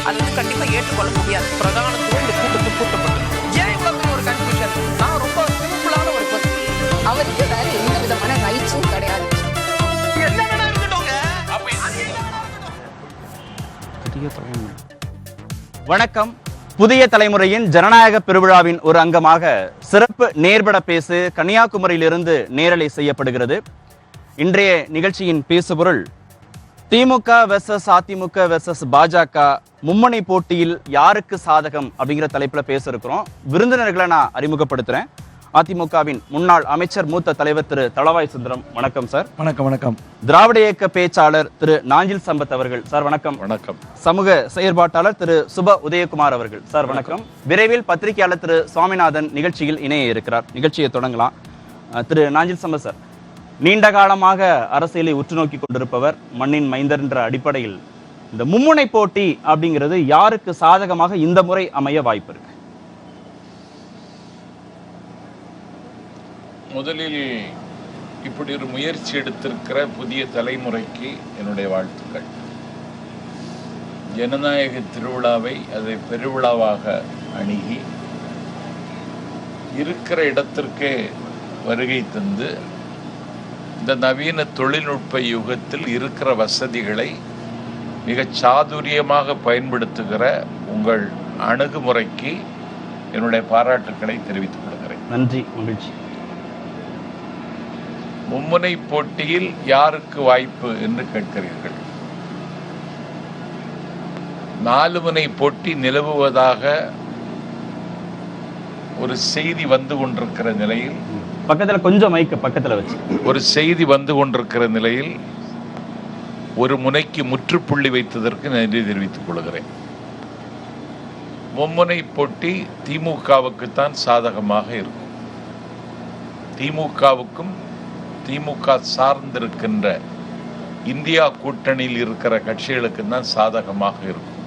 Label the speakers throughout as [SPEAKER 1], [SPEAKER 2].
[SPEAKER 1] அது வந்து கண்டிப்பா ஏற்றுக்கொள்ள முடியாது. பிரதான தூண்டு கூட்டத்துக்கு கூட்டப்பட்டது. ஏன் இவ்வளவு ஒரு கன்ஃபியூஷன்? நான் ரொம்ப சிம்பிளான ஒரு கொஸ்டின்.
[SPEAKER 2] அவருக்கு வேற எந்த விதமான ரைட்ஸும் கிடையாது.
[SPEAKER 1] என்ன வேணா இருக்கட்டும்ங்க.
[SPEAKER 3] வணக்கம். புதிய தலைமுறையின் ஜனநாயக பெருவிழாவின் ஒரு அங்கமாக சிறப்பு நேர்பட பேசு கன்னியாகுமரியிலிருந்து நேரலை செய்யப்படுகிறது. இன்றைய நிகழ்ச்சியின் பேசுபொருள் திமுக வெர்சஸ் அதிமுக வெர்சஸ் பாஜக மும்மணி போட்டியில் யாருக்கு சாதகம் அப்படிங்கிற தலைப்புல பேச இருக்கிறோம். விருந்தினர்களை நான் அறிமுகப்படுத்துறேன். அதிமுகவின் முன்னாள் அமைச்சர் மூத்த தலைவர் திரு தளவாய் சுந்தரம், வணக்கம் சார்.
[SPEAKER 4] வணக்கம். வணக்கம்.
[SPEAKER 3] திராவிட இயக்க பேச்சாளர் திரு நாஞ்சில் சம்பத் அவர்கள், சார் வணக்கம்.
[SPEAKER 4] வணக்கம்.
[SPEAKER 3] சமூக செயற்பாட்டாளர் திரு சுப உதயகுமார் அவர்கள், சார் வணக்கம். விரைவில் பத்திரிகையாளர் திரு சுவாமிநாதன் நிகழ்ச்சியில் இணைய இருக்கிறார். நிகழ்ச்சியை தொடங்கலாம். திரு நாஞ்சில் சம்பத் சார், நீண்ட காலமாக அரசியலை உற்று நோக்கி கொண்டிருப்பவர், மண்ணின் மைந்தர் என்ற அடிப்படையில் இந்த மும்முனை போட்டி அப்படிங்கிறது யாருக்கு சாதகமாக இந்த முறை அமைய வாய்ப்பு இருக்கு?
[SPEAKER 5] முதலில் இப்படி ஒரு முயற்சி எடுத்திருக்கிற புதிய தலைமுறைக்கு என்னுடைய வாழ்த்துக்கள். ஜனநாயக திருவிழாவை அதை பெருவிழாவாக அணுகி இருக்கிற இடத்திற்கே வருகை தந்து இந்த நவீன தொழில்நுட்ப யுகத்தில் இருக்கிற வசதிகளை மிக சாதுரியமாக பயன்படுத்துகிற உங்கள் அணுகுமுறைக்கு என்னுடைய பாராட்டுக்களை தெரிவித்துக் கொள்கிறேன்.
[SPEAKER 3] நன்றி, மகிழ்ச்சி.
[SPEAKER 5] மும்முனை போட்டியில் யாருக்கு வாய்ப்பு என்று கேட்கிறீர்கள். 4 முனை போட்டி நிலவுவதாக ஒரு செய்தி வந்து கொண்டிருக்கிற நிலையில்,
[SPEAKER 3] பக்கத்துல கொஞ்சம் மைக்க பக்கத்துல வச்சு,
[SPEAKER 5] ஒரு செய்தி வந்து கொண்டிருக்கிற நிலையில் ஒரு முனைக்கு முற்றுப்புள்ளி வைத்ததற்கு நன்றி தெரிவித்துக் கொள்கிறேன். மும்முனை போட்டி திமுகவுக்குத்தான் சாதகமாக இருக்கும். திமுகவுக்கும் திமுக சார்ந்திருக்கின்ற இந்தியா கூட்டணியில் இருக்கிற கட்சிகளுக்கு தான் சாதகமாக இருக்கும்.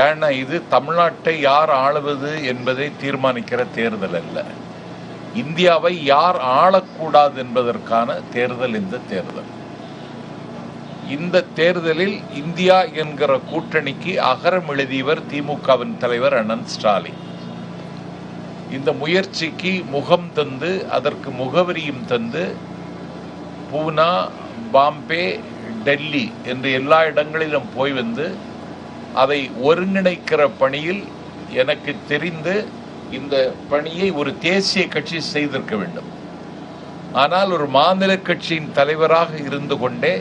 [SPEAKER 5] ஏன்னா இது தமிழ்நாட்டை யார் ஆளுவது என்பதை தீர்மானிக்கிற தேர்தல் அல்ல, இந்தியாவை யார் ஆளக்கூடாது என்பதற்கான தேர்தல் இந்த தேர்தல். இந்த தேர்தலில் இந்தியா என்கிற கூட்டணிக்கு அகரம் எழுதியவர் திமுகவின் தலைவர் அண்ணன் ஸ்டாலின். இந்த முயற்சிக்கு முகம் தந்து அதற்கு முகவரியும் தந்து பூனா, பாம்பே, டெல்லி என்று எல்லா இடங்களிலும் போய் வந்து அதை ஒருங்கிணைக்கிற பணியில் எனக்கு தெரிந்து இந்த பணியை ஒரு தேசிய கட்சி செய்திருக்க வேண்டும். ஆனால் ஒரு மாநில கட்சியின் தலைவராக இருந்து கொண்டே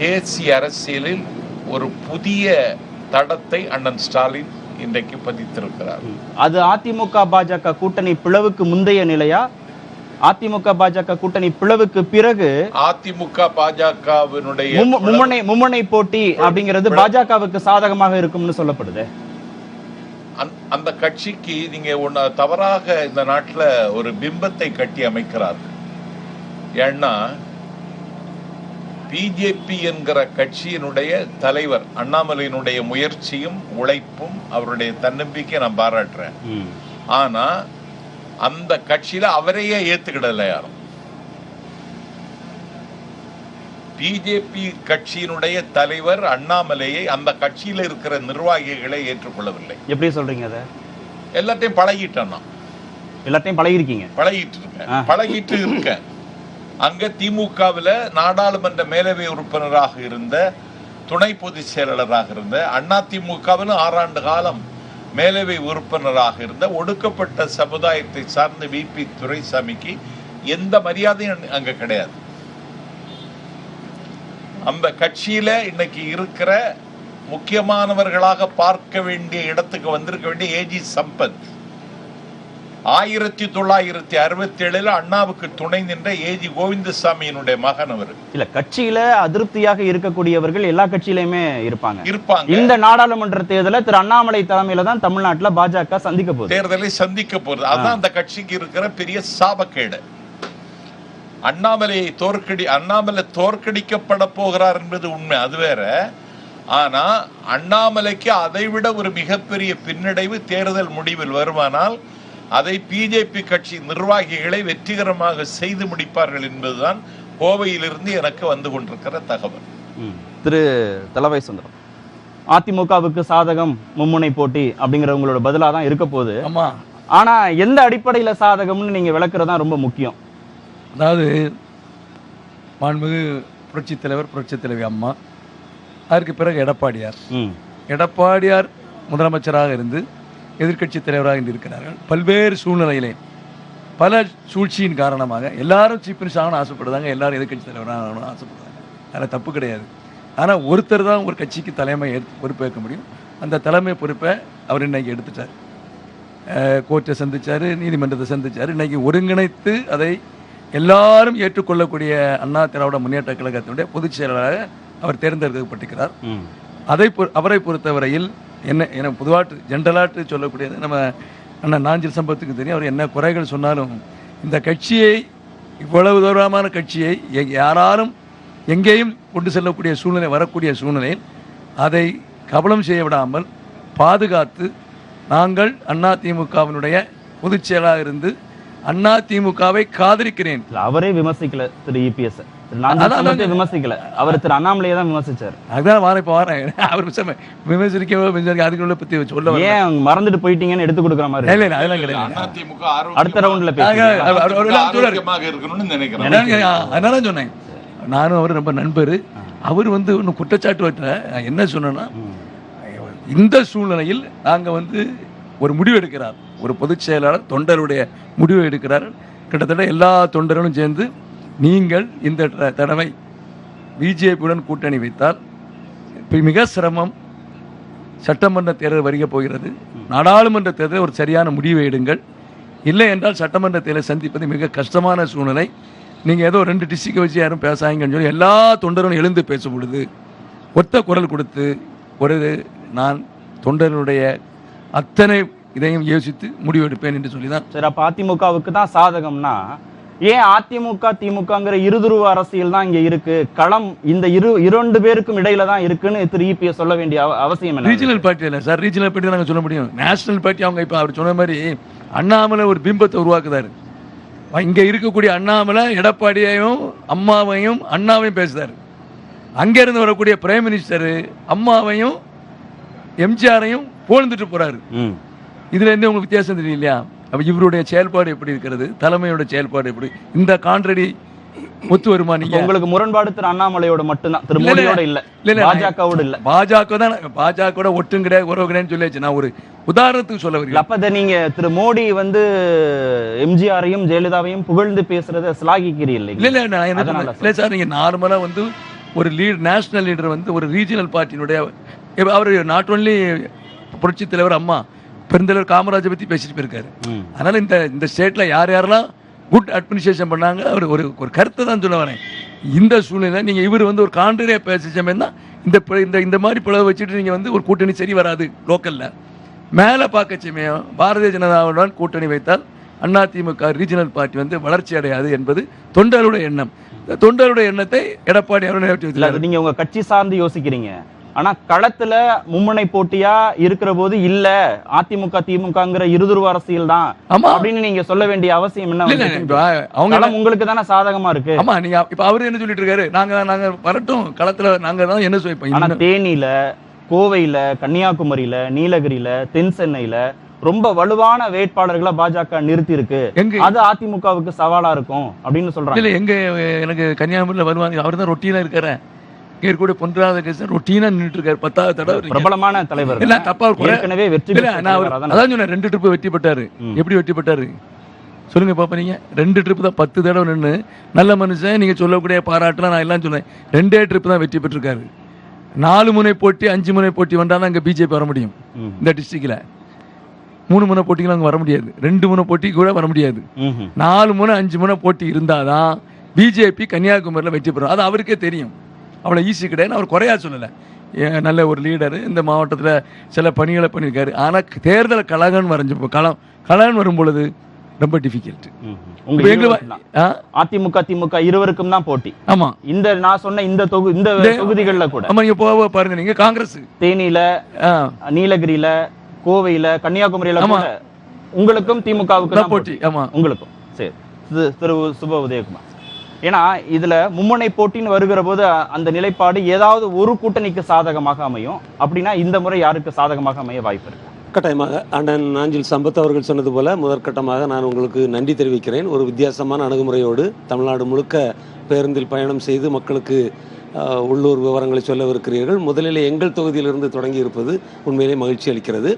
[SPEAKER 5] தேசிய அரசியலில் ஒரு புதிய தடத்தை அண்ணன் ஸ்டாலின் இன்றைக்கு பதித்திருக்கிறார்.
[SPEAKER 3] அது அதிமுக பாஜக கூட்டணி பிளவுக்கு முந்தைய நிலையா, அதிமுக பாஜக கூட்டணி பிளவுக்கு பிறகு
[SPEAKER 5] அதிமுக பாஜகவினுடைய
[SPEAKER 3] மும்முனை போட்டி அப்படிங்கிறது பாஜகவுக்கு சாதகமாக இருக்கும்னு சொல்லப்படுது.
[SPEAKER 5] அந்த கட்சிக்கு நீங்க ஒன்னு தவறாக இந்த நாட்டில் ஒரு பிம்பத்தை கட்டி அமைக்கிறார்கள். ஏன்னா பிஜேபி என்கிற கட்சியினுடைய தலைவர் அண்ணாமலையினுடைய முயற்சியும் உழைப்பும் அவருடைய தன்னம்பிக்கை நான் பாராட்டுறேன். ஆனா அந்த கட்சியில அவரையே ஏத்துக்கிடல யாரும். பிஜேபி கட்சியினுடைய தலைவர் அண்ணாமலையை அந்த கட்சியில இருக்கிற நிர்வாகிகளை ஏற்றுக்கொள்ளவில்லை.
[SPEAKER 3] எப்படி சொல்றீங்க? அதை
[SPEAKER 5] எல்லாத்தையும் பழகிட்டேன் நான்.
[SPEAKER 3] எல்லாத்தையும் பழகிருக்கீங்க?
[SPEAKER 5] பழகிட்டு இருக்கேன். அங்க திமுகவில் நாடாளுமன்ற மேலவை உறுப்பினராக இருந்த, துணை பொதுச் செயலாளராக இருந்த, அதிமுகவில் 6 ஆண்டு காலம் மேலவை உறுப்பினராக இருந்த ஒடுக்கப்பட்ட சமுதாயத்தை சார்ந்த விபி துரைசாமிக்கு எந்த மரியாதையும் அங்க கிடையாது. அந்த கட்சியில இன்னைக்கு இருக்கிற முக்கியமானவர்களாக பார்க்க வேண்டிய இடத்துக்கு வந்திருக்க வேண்டிய ஏஜி சம்பத் 1967 அண்ணாவுக்கு துணை நின்ற ஏஜி கோவிந்தசாமியினுடைய மகன். அவர்
[SPEAKER 3] இல்ல, கட்சியில அதிருப்தியாக இருக்கக்கூடியவர்கள் எல்லா கட்சியிலுமே இருப்பாங்க. இந்த நாடாளுமன்ற தேர்தலை திரு அண்ணாமலை தலைமையில தான் தமிழ்நாட்டில் பாஜக சந்திக்க போகுது, தேர்தலை
[SPEAKER 5] சந்திக்க போகுது. அதுதான் அந்த கட்சிக்கு இருக்கிற பெரிய சாபக்கேடு. அண்ணாமலை தோற்கடிக்கப்பட போகிறார் என்பது உண்மை, அது வேற. ஆனா அண்ணாமலைக்கு அதைவிட ஒரு மிகப்பெரிய பின்னடைவு தேர்தல் முடிவில் வருமானால் அதை பிஜேபி கட்சி நிர்வாகிகளை வெற்றிகரமாக செய்து முடிப்பார்கள் என்பதுதான் கோவையிலிருந்து எனக்கு வந்து கொண்டிருக்கிற தகவல்.
[SPEAKER 3] திரு தளவாய் சுந்தரம், அதிமுகவுக்கு சாதகம் மும்முனை போட்டி அப்படிங்கிற உங்களோட பதிலா தான் இருக்க போகுது.
[SPEAKER 4] ஆமா,
[SPEAKER 3] ஆனா எந்த அடிப்படையில சாதகம்னு நீங்க விளக்குறதா ரொம்ப முக்கியம்.
[SPEAKER 4] அதாவது மாண்புமிகு புரட்சித் தலைவர் புரட்சித் தலைவி அம்மா, அதற்கு பிறகு எடப்பாடியார் முதலமைச்சராக இருந்து எதிர்க்கட்சி தலைவராக இன்று இருக்கிறார்கள். பல்வேறு சூழ்நிலையிலே பல சூழ்ச்சியின் காரணமாக எல்லாரும் சீஃப் மினிஸ்டர் ஆகணும்னு ஆசைப்படுறாங்க, எல்லாரும் எதிர்க்கட்சி தலைவராக ஆகணும்னு ஆசைப்படுறாங்க. அதில் தப்பு கிடையாது. ஆனால் ஒருத்தர் தான் ஒரு கட்சிக்கு தலைமை பொறுப்பேற்க முடியும். அந்த தலைமை பொறுப்பை அவர் இன்னைக்கு எடுத்துட்டார். கோர்ட்டை சந்திச்சார், நீதிமன்றத்தை சந்திச்சார். இன்னைக்கு ஒருங்கிணைத்து அதை எல்லாரும் ஏற்றுக்கொள்ளக்கூடிய அண்ணா திராவிட முன்னேற்ற கழகத்தினுடைய பொதுச் செயலாளராக அவர் தேர்ந்தெடுக்கப்பட்டிருக்கிறார். அவரை பொறுத்தவரையில் என்ன பொதுவாட்டு ஜென்ரலாட்டு சொல்லக்கூடியது நம்ம அண்ணன் நாஞ்சில் சம்பத்துக்கு தெரியும். அவர் என்ன குறைகள் சொன்னாலும் இந்த கட்சியை, இவ்வளவு தூரமான கட்சியை யாராலும் எங்கேயும் கொண்டு செல்லக்கூடிய சூழ்நிலை வரக்கூடிய சூழ்நிலையில் அதை கபலம் செய்ய விடாமல் பாதுகாத்து நாங்கள் அதிமுகவினுடைய பொதுச் செயலாளராக இருந்து அதிமுகவை காதலிக்கிறேன்.
[SPEAKER 3] அவரே விமர்சிக்கல திரு இபிஎஸ், விமர்சிக்கல, அவர் திரு அண்ணாமலையை தான் விமர்சிச்சார்.
[SPEAKER 4] அதுதான் வரேன். அவர் விமர்சிக்க அதுக்கு உள்ள பத்தி சொல்ல
[SPEAKER 3] ஏன் மறந்துட்டு போயிட்டீங்கன்னு எடுத்து கொடுக்குற மாதிரி.
[SPEAKER 4] இல்ல அதெல்லாம் கிடையாது.
[SPEAKER 3] அடுத்த ரவுண்ட்ல
[SPEAKER 4] அதனால சொன்னேன். நானும் அவர் ரொம்ப நண்பர். அவர் ஒன்னும் குற்றச்சாட்டு வச்ச என்ன சொன்னா, இந்த சூழ்நிலையில் நாங்க ஒரு முடிவு எடுக்கிறார், ஒரு பொதுச் செயலாளர் தொண்டருடைய முடிவு எடுக்கிறார். கிட்டத்தட்ட எல்லா தொண்டர்களும் சேர்ந்து நீங்கள் இந்த தடவை பிஜேபியுடன் கூட்டணி வைத்தால் மிக சிரமம், சட்டமன்ற தேர்தல் வருக போகிறது, நாடாளுமன்ற தேர்தலில் ஒரு சரியான முடிவை எடுங்கள், இல்லை என்றால் சட்டமன்ற தேர்தலை சந்திப்பது மிக கஷ்டமான சூழ்நிலை. நீங்கள் ஏதோ 2 டிஸ்ட்ரிக்டை வச்சு யாரும் பேசாங்கன்னு சொல்லி எல்லா தொண்டரும் எழுந்து பேசும் பொழுது ஒத்த குரல் கொடுத்து நான் தொண்டர்களுடைய அத்தனை இதையும் யோசித்து முடிவெடுப்பேன் என்று சொல்லிதான்.
[SPEAKER 3] சரி, அப்ப அதிமுகவுக்கு தான் சாதகம்னா ஏன் அதிமுக திமுகங்கிற இருதுருவ அரசியல் தான் இங்க இருக்கு? களம் இந்த இரண்டு பேருக்கும் இடையில தான் இருக்குன்னு திரு இபிஎஸ் சொல்ல வேண்டிய அவசியம் என்ன?
[SPEAKER 4] ரீஜனல் பார்ட்டி இல்லை சார், ரீஜனல் பார்ட்டி நாங்கள் சொல்ல முடியும். நேஷனல் பார்ட்டி அவங்க இப்ப அவர் சொன்ன மாதிரி அண்ணாமலை ஒரு பிம்பத்தை உருவாக்குதாரு. இங்க இருக்கக்கூடிய அண்ணாமலை எடப்பாடியையும் அம்மாவையும் அண்ணாவையும் பேசுறாரு. அங்க இருந்து வரக்கூடிய பிரைம் மினிஸ்டர் அம்மாவையும் எம்ஜிஆரையும் போழ்ந்துட்டு போறாரு. இதுல இருந்து உங்களுக்கு வித்தியாசம் தெரியலையா? அப்ப இவருடைய செயல்பாடு எப்படி இருக்கிறது, தலைமையோட செயல்பாடு எப்படி, இந்த கான்ட்ரடி ஒத்து வருமா? நீங்க
[SPEAKER 3] உங்களுக்கு முரண்பாடு திரு அண்ணாமலையோட மட்டும்தான், திரு மோடியோட இல்ல, பாஜகவோட இல்ல.
[SPEAKER 4] பாஜக தான், பாஜக ஒட்டும் கிடையாது, உறவு கிடையாது சொல்லியாச்சு. நான் ஒரு உதாரணத்துக்கு சொல்ல வரீங்க.
[SPEAKER 3] அப்ப நீங்க திரு மோடி எம்ஜிஆரையும் ஜெயலலிதாவையும் புகழ்ந்து பேசுறத சிலாகிக்கிறீங்க.
[SPEAKER 4] இல்ல சார், நீங்க நார்மலா ஒரு நேஷனல் லீடர் ஒரு ரீஜனல் பார்ட்டியினுடைய அவர் நாட் ஒன்லி புரட்சி தலைவர் அம்மா பெருந்தலைவர் காமராஜை பத்தி பேசிட்டு போயிருக்காரு. அதனால இந்த ஸ்டேட்ல யாரெல்லாம் குட் அட்மினிஸ்ட்ரேஷன் பண்ணாங்க அவர் ஒரு கருத்தை தான் சொல்ல வரேன். இந்த சூழ்நிலை நீங்க இவர் ஒரு கான்ட்ரரியா பேசிச்சோம்னா இந்த மாதிரி பிளவு வச்சுட்டு நீங்க ஒரு கூட்டணி சரி வராது. லோக்கல்ல மேல பார்க்கச்சுமே பாரதிய ஜனதாவுடன் கூட்டணி வைத்தால் அதிமுக ரீஜனல் பார்ட்டி வளர்ச்சி அடையாது என்பது தொண்டருடைய எண்ணம். தொண்டருடைய எண்ணத்தை எடப்பாடி அவர்கள்
[SPEAKER 3] நீங்க உங்க கட்சி சார்ந்து யோசிக்கிறீங்க. ஆனா களத்துல மும்முனை போட்டியா இருக்கிற போது இல்ல அதிமுக திமுகங்கிற இருதுருவ அரசியல் தான் அப்படின்னு நீங்க சொல்ல வேண்டிய அவசியம் என்ன? அவங்க உங்களுக்கு தானே சாதகமா இருக்கு.
[SPEAKER 4] ஆமா, நீங்க இப்ப அவரு என்ன சொல்லிட்டு இருக்காரு, நாங்க வரட்டும் களத்துல, நாங்க தான் என்ன சொல்லிப்போம்.
[SPEAKER 3] ஆனா தேனியில, கோவையில, கன்னியாகுமரியில, நீலகிரியில, தென் சென்னையில ரொம்ப வலுவான வேட்பாளர்களை பாஜக நிறுத்தி இருக்கு. அது அதிமுகவுக்கு சவாலா இருக்கும் அப்படின்னு சொல்றாங்க.
[SPEAKER 4] இல்ல, எங்க எனக்கு கன்னியாகுமரியில வருவாங்க, அவர் தான் ரொட்டீனா இருக்காரு. கூட பொன்ராத ரொட்டீனா நின்றுட்டு இருக்காரு. 10வது தடவை
[SPEAKER 3] பிரபலமான தலைவர்.
[SPEAKER 4] இல்ல தப்பா
[SPEAKER 3] ஏற்கனவே வெற்றி
[SPEAKER 4] அதான் சொன்னேன். 2 ட்ரிப் வெற்றி பெற்றாரு. எப்படி வெற்றி பெற்றாரு சொல்லுங்க பாப்பா. நீங்க 2 ட்ரிப் தான் 10 தடவை நின்று நல்ல மனுஷன் நீங்க சொல்லக்கூடிய பாராட்டுலாம் நான் எல்லாம் சொன்னேன். 2 ட்ரிப் தான் வெற்றி பெற்றிருக்காரு. 4 முனை போட்டி 5 முனை போட்டி வந்தாதான் அங்க பிஜேபி வர முடியும். இந்த டிஸ்ட்ரிக்ட்ல 3 முனை போட்டிகள் அங்க வர முடியாது, 2 முனை போட்டி கூட வர முடியாது. 4 முனை 5 முனை போட்டி இருந்தாதான் பிஜேபி கன்னியாகுமரியில வெற்றி பெறும். அது அவருக்கே தெரியும். அவ்வளோ ஈஸி கிடையாது. அவர் குறையா சொல்லலை. நல்ல ஒரு லீடரு, இந்த மாவட்டத்தில் சில பணிகளை பண்ணியிருக்காரு. ஆனால் தேர்தல் கலகன் வரும் பொழுது ரொம்ப டிஃபிகல்ட்.
[SPEAKER 3] அதிமுக திமுக இருவருக்கும் தான் போட்டி.
[SPEAKER 4] ஆமா,
[SPEAKER 3] இந்த நான் சொன்ன இந்த தொகுதிகளில் கூட.
[SPEAKER 4] ஆமா, நீங்க போக பாருங்க. நீங்க காங்கிரஸ்
[SPEAKER 3] தேனியில, நீலகிரியில, கோவையில, கன்னியாகுமரியில உங்களுக்கும் திமுகவுக்கு
[SPEAKER 4] போட்டி. ஆமா,
[SPEAKER 3] உங்களுக்கும். சரி, திரு சுப உதயகுமார். ஏன்னா இதுல மும்முனை போட்டின்னு வருகிற போது அந்த நிலைப்பாடு ஏதாவது ஒரு கூட்டணிக்கு சாதகமாக அமையும். அப்படின்னா இந்த முறை யாருக்கு சாதகமாக அமைய வாய்ப்பு இருக்கு?
[SPEAKER 6] கட்டாயமாக அண்ணன் நாஞ்சில் சம்பத் அவர்கள் சொன்னது போல முதற்கட்டமாக நான் உங்களுக்கு நன்றி தெரிவிக்கிறேன். ஒரு வித்தியாசமான அணுகுமுறையோடு தமிழ்நாடு முழுக்க பேருந்தில் பயணம் செய்து மக்களுக்கு உள்ளூர் விவரங்களை சொல்லவிருக்கிறீர்கள். முதலில் எங்கள் தொகுதியிலிருந்து தொடங்கி இருப்பது உண்மையிலே மகிழ்ச்சி அளிக்கிறது.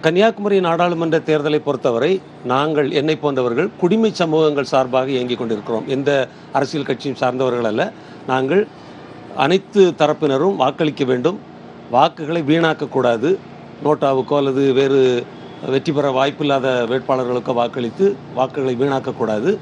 [SPEAKER 6] கன்னியாகுமரி நாடாளுமன்ற தேர்தலை பொறுத்தவரை நாங்கள் என்னை போன்றவர்கள் குடிமை சமூகங்கள் சார்பாக இயங்கிக் கொண்டிருக்கிறோம். எந்த அரசியல் கட்சியும் சார்ந்தவர்கள் அல்ல. நாங்கள் அனைத்து தரப்பினரும் வாக்களிக்க வேண்டும், வாக்குகளை வீணாக்கக்கூடாது, நோட்டாவுக்கோ அல்லது வேறு வெற்றி பெற வாய்ப்பில்லாத வேட்பாளர்களுக்கோ வாக்களித்து வாக்குகளை வீணாக்கக்கூடாது.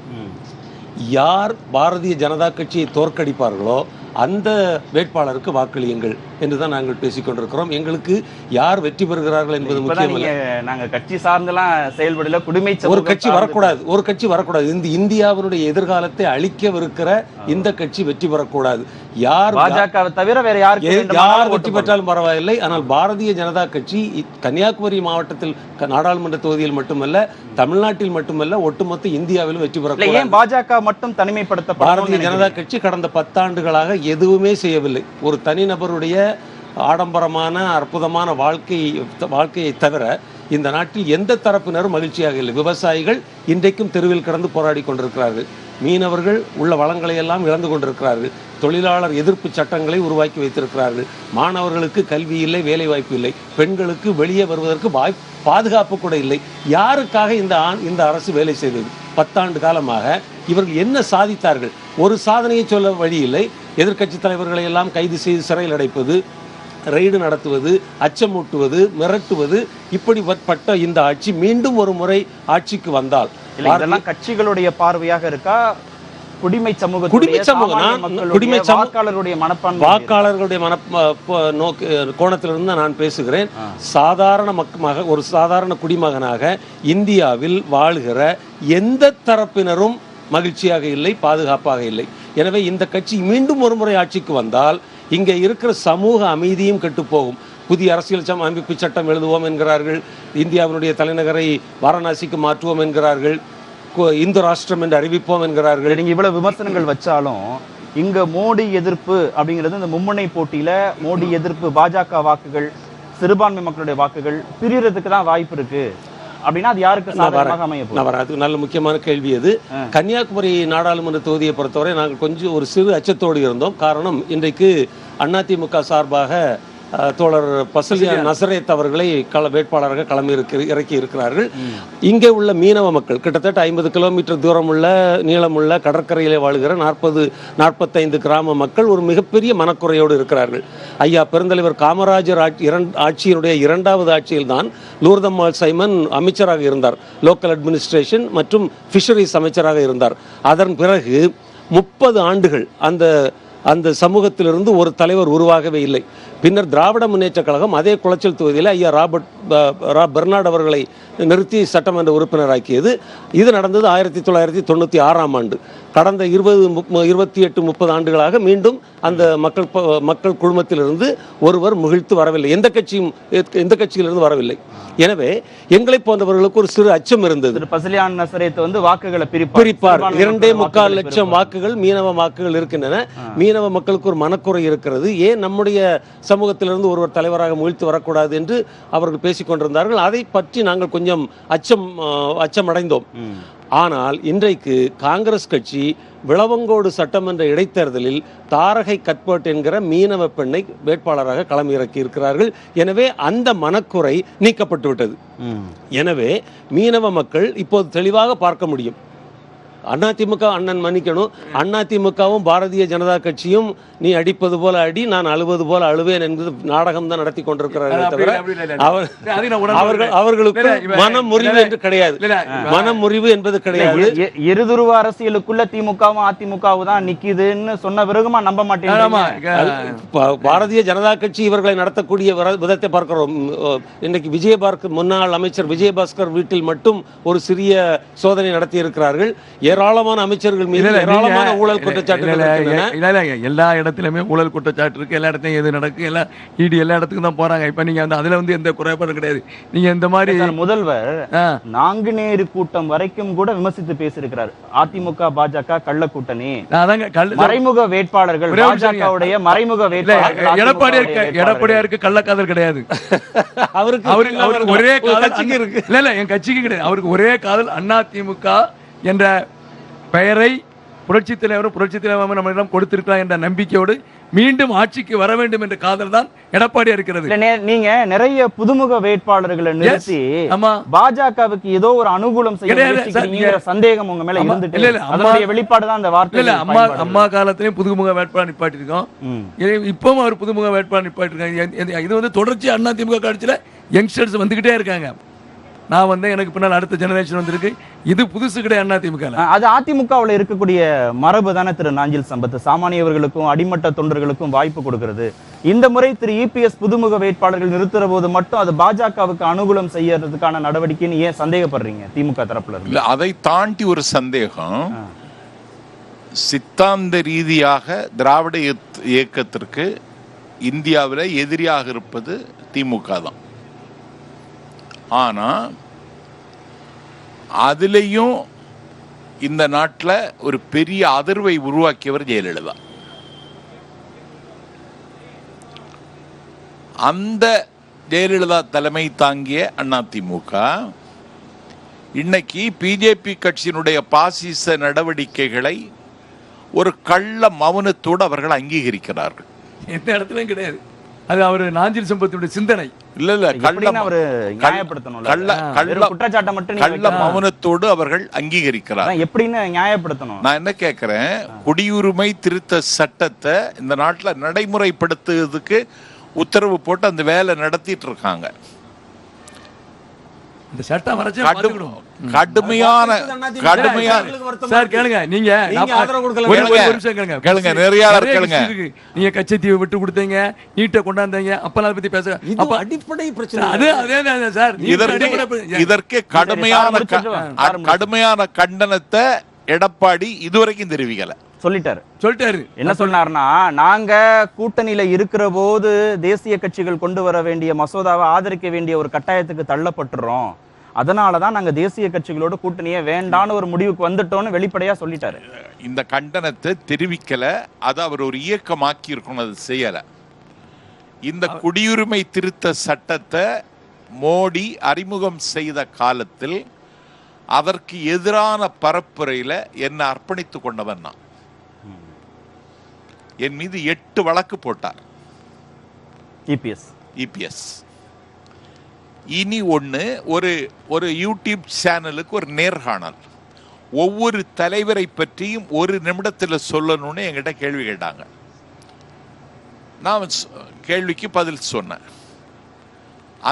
[SPEAKER 6] யார் பாரதிய ஜனதா கட்சியை தோற்கடிப்பார்களோ அந்த வேட்பாளருக்கு வாக்களியுங்கள் என்றுதான் நாங்கள் பேசிக்கொண்டிருக்கிறோம். எங்களுக்கு யார் வெற்றி பெறுகிறார்கள் என்பது முக்கியமல்ல.
[SPEAKER 3] நாங்க கட்சி சார்ந்தெல்லாம் செயல்படல. குடிமை
[SPEAKER 6] ஒரு கட்சி வரக்கூடாது. இந்த இந்தியாவினுடைய எதிர்காலத்தை அழிக்கவிருக்கிற இந்த கட்சி வெற்றி பெறக்கூடாது. யார்
[SPEAKER 3] பாஜக தவிர வேற யார்
[SPEAKER 6] வெற்றி பெற்றாலும் பரவாயில்லை. ஆனால் பாரதிய ஜனதா கட்சி கன்னியாகுமரி மாவட்டத்தில் நாடாளுமன்ற தொகுதியில் மட்டுமல்ல, தமிழ்நாட்டில் மட்டுமல்ல, ஒட்டுமொத்த இந்தியாவிலும் வெற்றி பெறக்கூடாது.
[SPEAKER 3] பாஜக மட்டும் தனிமைப்படுத்த
[SPEAKER 6] பாரதிய ஜனதா கட்சி கடந்த 10 ஆண்டுகளாக எதுவுமே செய்யவில்லை. ஒரு தனிநபருடைய ஆடம்பரமான அற்புதமான வாழ்க்கையை தவிர இந்த நாட்டில் எந்த தரப்பினரும் மகிழ்ச்சியாக இல்லை. விவசாயிகள் இன்றைக்கும் தெருவில் கிடந்து போராடி கொண்டிருக்கிறார்கள். மீனவர்கள் உள்ள வளங்களை எல்லாம் இழந்து கொண்டிருக்கிறார்கள். தொழிலாளர் எதிர்ப்பு சட்டங்களை உருவாக்கி வைத்திருக்கிறார்கள். மாணவர்களுக்கு கல்வி இல்லை, வேலை வாய்ப்பு இல்லை. பெண்களுக்கு வெளியே வருவதற்கு பாதுகாப்பு கூட இல்லை. யாருக்காக இந்த அரசு வேலை செய்தது? 10 ஆண்டு காலமாக இவர்கள் என்ன சாதித்தார்கள்? ஒரு சாதனையை சொல்ல வழி இல்லை. எதிர்க்கட்சி தலைவர்களை எல்லாம் கைது செய்து சிறையில் அடைப்பது, ரெய்டு நடத்துவது, அச்சமூட்டுவது, மிரட்டுவது, இப்படிப்பட்ட இந்த ஆட்சி மீண்டும் ஒரு முறை ஆட்சிக்கு வந்தால்
[SPEAKER 3] கட்சிகளுடைய பார்வையாக இருக்கா?
[SPEAKER 6] வாக்காளர்களுடைய கோணத்திலிருந்து நான் பேசுகிறேன். ஒரு சாதாரண குடிமகனாக இந்தியாவில் வாழ்கிற எந்த தரப்பினரும் மகிழ்ச்சியாக இல்லை, பாதுகாப்பாக இல்லை. எனவே இந்த கட்சி மீண்டும் ஒரு முறை ஆட்சிக்கு வந்தால் இங்கே இருக்கிற சமூக அமைதியும் கெட்டுப்போகும். புதிய அரசியல் அமைப்பு சட்டம் எழுதுவோம் என்கிறார்கள். இந்தியாவினுடைய தலைநகரை வாரணாசிக்கு மாற்றுவோம் என்கிறார்கள். இந்து ராஷ்டிரம் என்று அறிவிப்போம் என்கிறார்கள்.
[SPEAKER 3] நீங்க இவ்வளவு விமர்சனங்கள் வச்சாலும் இங்க மோடி எதிர்ப்பு அப்படிங்கிறது இந்த மும்முனை போட்டியில மோடி எதிர்ப்பு பாஜக வாக்குகள், சிறுபான்மை மக்களுடைய வாக்குகள் பிரியறதுக்கு தான் வாய்ப்பு இருக்கு. அப்படின்னா அது யாருக்கு சாதகமாக அமைய போகுது?
[SPEAKER 6] அது நல்ல முக்கியமான கேள்வி. அது கன்னியாகுமரி நாடாளுமன்ற தொகுதியை பொறுத்தவரை நாங்கள் கொஞ்சம் ஒரு சிறு அச்சத்தோடு இருந்தோம். காரணம், இன்றைக்கு அதிமுக சார்பாக தோழர் பசலியான் நசரேத் அவர்களை வேட்பாளராக இறக்கி இருக்கிறார்கள். இங்கே உள்ள மீனவ மக்கள் கிட்டத்தட்ட 50 கிலோமீட்டர் தூரமுள்ள நீளமுள்ள கடற்கரையிலே வாழ்கிற 40-45 கிராம மக்கள் ஒரு மிகப்பெரிய மனக்குறையோடு இருக்கிறார்கள். ஐயா பெருந்தலைவர் காமராஜர் ஆட்சியினுடைய 2வது ஆட்சியில் தான் லூர்தம்மாள் சைமன் அமைச்சராக இருந்தார். லோக்கல் அட்மினிஸ்ட்ரேஷன் மற்றும் ஃபிஷரிஸ் அமைச்சராக இருந்தார். அதன் பிறகு 30 ஆண்டுகள் அந்த சமூகத்திலிருந்து ஒரு தலைவர் உருவாகவே இல்லை. பின்னர் திராவிட முன்னேற்ற கழகம் அதே குளச்சல் தொகுதியில் ஐயா பெர்னார்ட் அவர்களை நிறுத்தி சட்டமன்ற உறுப்பினராக்கியது. இது நடந்தது 1996ஆம் ஆண்டு. கடந்த 28-30 ஆண்டுகளாக மீண்டும் அந்த மக்கள் குழுமத்திலிருந்து ஒருவர் முகிழ்த்து வரவில்லை. எந்த கட்சியிலிருந்து வரவில்லை. எனவே எங்களை போன்றவர்களுக்கு ஒரு சிறு அச்சம் இருந்தது.
[SPEAKER 3] பசலியான் நசரேத் வாக்குகளை
[SPEAKER 6] பிரிப்பார். 2.25 லட்சம் வாக்குகள் மீனவ வாக்குகள் இருக்கின்றன. மீனவ மக்களுக்கு ஒரு மனக்குறை இருக்கிறது. ஏன் நம்முடைய சமூகத்திலிருந்து ஒருவர் தலைவராக முகிழ்த்து வரக்கூடாது என்று அவர்கள் பேசிக் கொண்டிருந்தார்கள். அதை பற்றி நாங்கள் கொஞ்சம் அச்சமடைந்தோம். ஆனால் இன்றைக்கு காங்கிரஸ் கட்சி விளவங்கோடு சட்டமன்ற இடைத்தேர்தலில் தாரகை கட்பட் என்கிற மீனவ பெண்ணை வேட்பாளராக களமிறக்கி இருக்கிறார்கள். எனவே அந்த மனக்குறை நீக்கப்பட்டு விட்டது. எனவே மீனவ மக்கள் இப்போது தெளிவாக பார்க்க முடியும். அதிமுக அண்ணன் மன்னிக்கணும், அதிமுகவும் பாரதிய ஜனதா கட்சியும் நீ அடிப்பது போல அடி, நான் அழுவது போல அழுவேன் என்பது நாடகம் தான் நடத்தி கொண்டிருக்கிறார்கள் தவிர அவர்களுக்கு மனமுறிவு என்று கிடையாது. மனமுறிவு என்பது கிடையாது.
[SPEAKER 3] இருதுருவ அரசியலுக்குள்ள திமுகவும் அதிமுகவும் தான் நிக்குதுன்னு சொன்ன பிறகுமா நம்ப மாட்டேன்.
[SPEAKER 6] பாரதிய ஜனதா கட்சி இவர்களை நடத்தக்கூடிய விதத்தை பார்க்கிறோம். இன்னைக்கு முன்னாள் அமைச்சர் விஜயபாஸ்கர் வீட்டில் மட்டும் ஒரு சிறிய சோதனை நடத்தி இருக்கிறார்கள். ஏராளமான அமைச்சர்கள் மீது ஏராளமான ஊழல் குற்றச்சாட்டுகள் இருக்கின்றன.
[SPEAKER 4] எல்லா இடத்துலயுமே ஊழல் குற்றச்சாட்டு இருக்கு. எல்லா இடத்துலயும் எது நடக்கும், எல்லா எல்லா இடத்துக்கும் தான் போறாங்க. இப்ப நீங்க அதுல எந்த குறைபாடும் கிடையாது. நீங்க இந்த மாதிரி
[SPEAKER 3] முதல்வர் நாங்குநேரி கூட்டம் வரைக்கும் கூட விமர்சித்து பேசியிருக்கிறார். அதிமுக பாஜக கள்ள கூட்டணி, மறைமுக வேட்பாளர்கள், பாஜகவுடைய மறைமுக வேட்பாளர்கள்.
[SPEAKER 4] எடப்பாடியாருக்கு கள்ளக்காதல் கிடையாது. அவருக்கு ஒரே கட்சிக்கு இருக்கு. இல்ல என் கட்சிக்கு கிடையாது. அவருக்கு ஒரே காதல் அதிமுக என்ற பெயரை புரட்சி தலைவர் நம்மளிடம் கொடுத்திருக்கிறார் என்ற நம்பிக்கையோடு மீண்டும் ஆட்சிக்கு வர வேண்டும் என்ற காதல் தான் எடப்பாடி இருக்கிறது.
[SPEAKER 3] நீங்க நிறைய புதுமுக வேட்பாளர்களை நிறுத்தி பாஜகவுக்கு ஏதோ ஒரு அனுகூலம் செய்ய சந்தேகம் உங்க மேல இருந்துட்டு வெளிப்பாடு தான் அந்த வார்த்தை.
[SPEAKER 4] அம்மா காலத்திலேயும் புதுமுக வேட்பாளர் நிப்பாட்டி இருக்கோம். இப்பவும் அவர் புதுமுக வேட்பாளர் நிப்பாட்டி இருக்காங்க. இது தொடர்ச்சி அதிமுக கட்சியில யங்ஸ்டர்ஸ் வந்துகிட்டே இருக்காங்க. நான் எனக்கு பின்னால் அடுத்த ஜெனரேஷன் வந்திருக்கு. இது புதுசு கிடையாது அதிமுக.
[SPEAKER 3] அது அதிமுகவில் இருக்கக்கூடிய மரபு தானே திரு நாஞ்சில் சம்பத். சாமானியவர்களுக்கும் அடிமட்ட தொண்டர்களுக்கும் வாய்ப்பு கொடுக்கிறது. இந்த முறை திரு இபிஎஸ் புதுமுக வேட்பாளர்கள் நிறுத்துற போது மட்டும் அது பாஜகவுக்கு அனுகூலம் செய்யறதுக்கான நடவடிக்கைன்னு ஏன் சந்தேகப்படுறீங்க திமுக தரப்புல இருந்து?
[SPEAKER 5] இல்ல, அதை தாண்டி ஒரு சந்தேகம். சித்தாந்த ரீதியாக திராவிட இயக்கத்திற்கு இந்தியாவில் எதிரியாக இருப்பது திமுக தான். ஆனா அதுலேயும் இந்த நாட்டில் ஒரு பெரிய அதிர்வை உருவாக்கியவர் ஜெயலலிதா. அந்த ஜெயலலிதா தலைமை தாங்கிய அதிமுக இன்னைக்கு பிஜேபி கட்சியினுடைய பாசிச நடவடிக்கைகளை ஒரு கள்ள மௌனத்தோடு அவர்கள் அங்கீகரிக்கிறார்கள்.
[SPEAKER 4] எந்த இடத்துலயும் கிடையாது. அது அவர் நாஞ்சில் சம்பத்தினுடைய சிந்தனை.
[SPEAKER 5] கள்ள மௌனத்தோடு அவர்கள் அங்கீகரிக்கிறார்.
[SPEAKER 3] எப்படின்னு நியாயப்படுத்தணும்?
[SPEAKER 5] நான் என்ன கேட்கிறேன், குடியுரிமை திருத்த சட்டத்தை இந்த நாட்டில் நடைமுறைப்படுத்துவதற்கு உத்தரவு போட்டு அந்த வேலை நடத்திட்டு இருக்காங்க.
[SPEAKER 4] இந்த சட்டம்
[SPEAKER 5] கடுமையான
[SPEAKER 4] சார் கேளுங்க. நீங்க
[SPEAKER 5] கேளுங்க, நிறைய கேளுங்க.
[SPEAKER 4] நீங்க கச்சத்தீவை விட்டு கொடுத்தீங்க, நீட்டை கொண்டாந்தீங்க, அப்ப அதை பத்தி பேச
[SPEAKER 6] அடிப்படை பிரச்சனை.
[SPEAKER 4] அதே சார்.
[SPEAKER 5] இதற்கு கடுமையான கண்டனத்தை எடப்பாடி இதுவரைக்கும் தெரிவிக்கல.
[SPEAKER 3] சொல்லிட்டாரு. என்ன சொன்னார்னா, நாங்க கூட்டணியில இருக்கிற போது தேசிய கட்சிகள் கொண்டு வர வேண்டிய மசோதாவை ஆதரிக்க வேண்டிய ஒரு கட்டாயத்துக்கு தள்ளப்பட்டுறோம். அதனாலதான் நாங்க தேசிய கட்சிகளோட கூட்டணியே வேண்டான்னு ஒரு முடிவுக்கு வந்துட்டோம்னு வெளிப்படையா சொல்லிட்டாரு.
[SPEAKER 5] இந்த கண்டனத்தை தெரிவிக்கல, அதை அவர் ஒரு இயக்கமாக்கி இருக்கணும், அது செய்யல. இந்த குடியுரிமை திருத்த சட்டத்தை மோடி அறிமுகம் செய்த காலத்தில் அதற்கு எதிரான பரப்புரையில என்னை அர்ப்பணித்துக் கொண்டவன் நான். என் மீது 8 வழக்கு போட்டார் இபிஎஸ். இனி ஒரு யூடியூப் சேனலுக்கு ஒரு நேர்காணல், ஒவ்வொரு தலைவரை பற்றியும் ஒரு நிமிடத்தில் சொல்லணும்னு என்கிட்ட கேள்வி கேட்டாங்க. நான் கேள்விக்கு பதில் சொன்னேன்.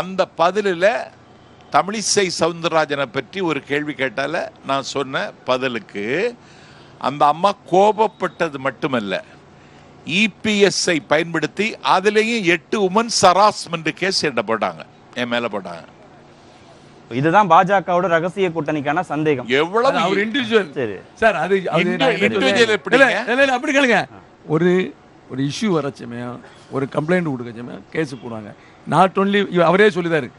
[SPEAKER 5] அந்த பதிலில் தமிழிசை சவுந்தரராஜனை பற்றி ஒரு கேள்வி கேட்டால நான் சொன்ன பதிலுக்கு அந்த அம்மா கோபப்பட்டது மட்டுமல்ல, இபிஎஸ்ஐ பயன்படுத்தி அதுலேயும் 8 உமன்ஸ் ஹராஸ்மெண்ட் கேஸ் என்ன போட்டாங்க, என் மேல போட்டாங்க.
[SPEAKER 3] இதுதான் பாஜகவோட ரகசிய கூட்டணிக்கான சந்தேகம்.
[SPEAKER 5] எவ்வளவு
[SPEAKER 4] அவர் இண்டிவிஜுவல். சரி சார், அது
[SPEAKER 5] இண்டிவிஜுவல்
[SPEAKER 4] அப்படி கேளுங்க. ஒரு இஷ்யூ வரச்சமே, ஒரு கம்ப்ளைண்ட் கொடுக்கச்சமே கேஸ் போடுவாங்க. நாட் ஒன்லி அவரே சொல்லிதாரு,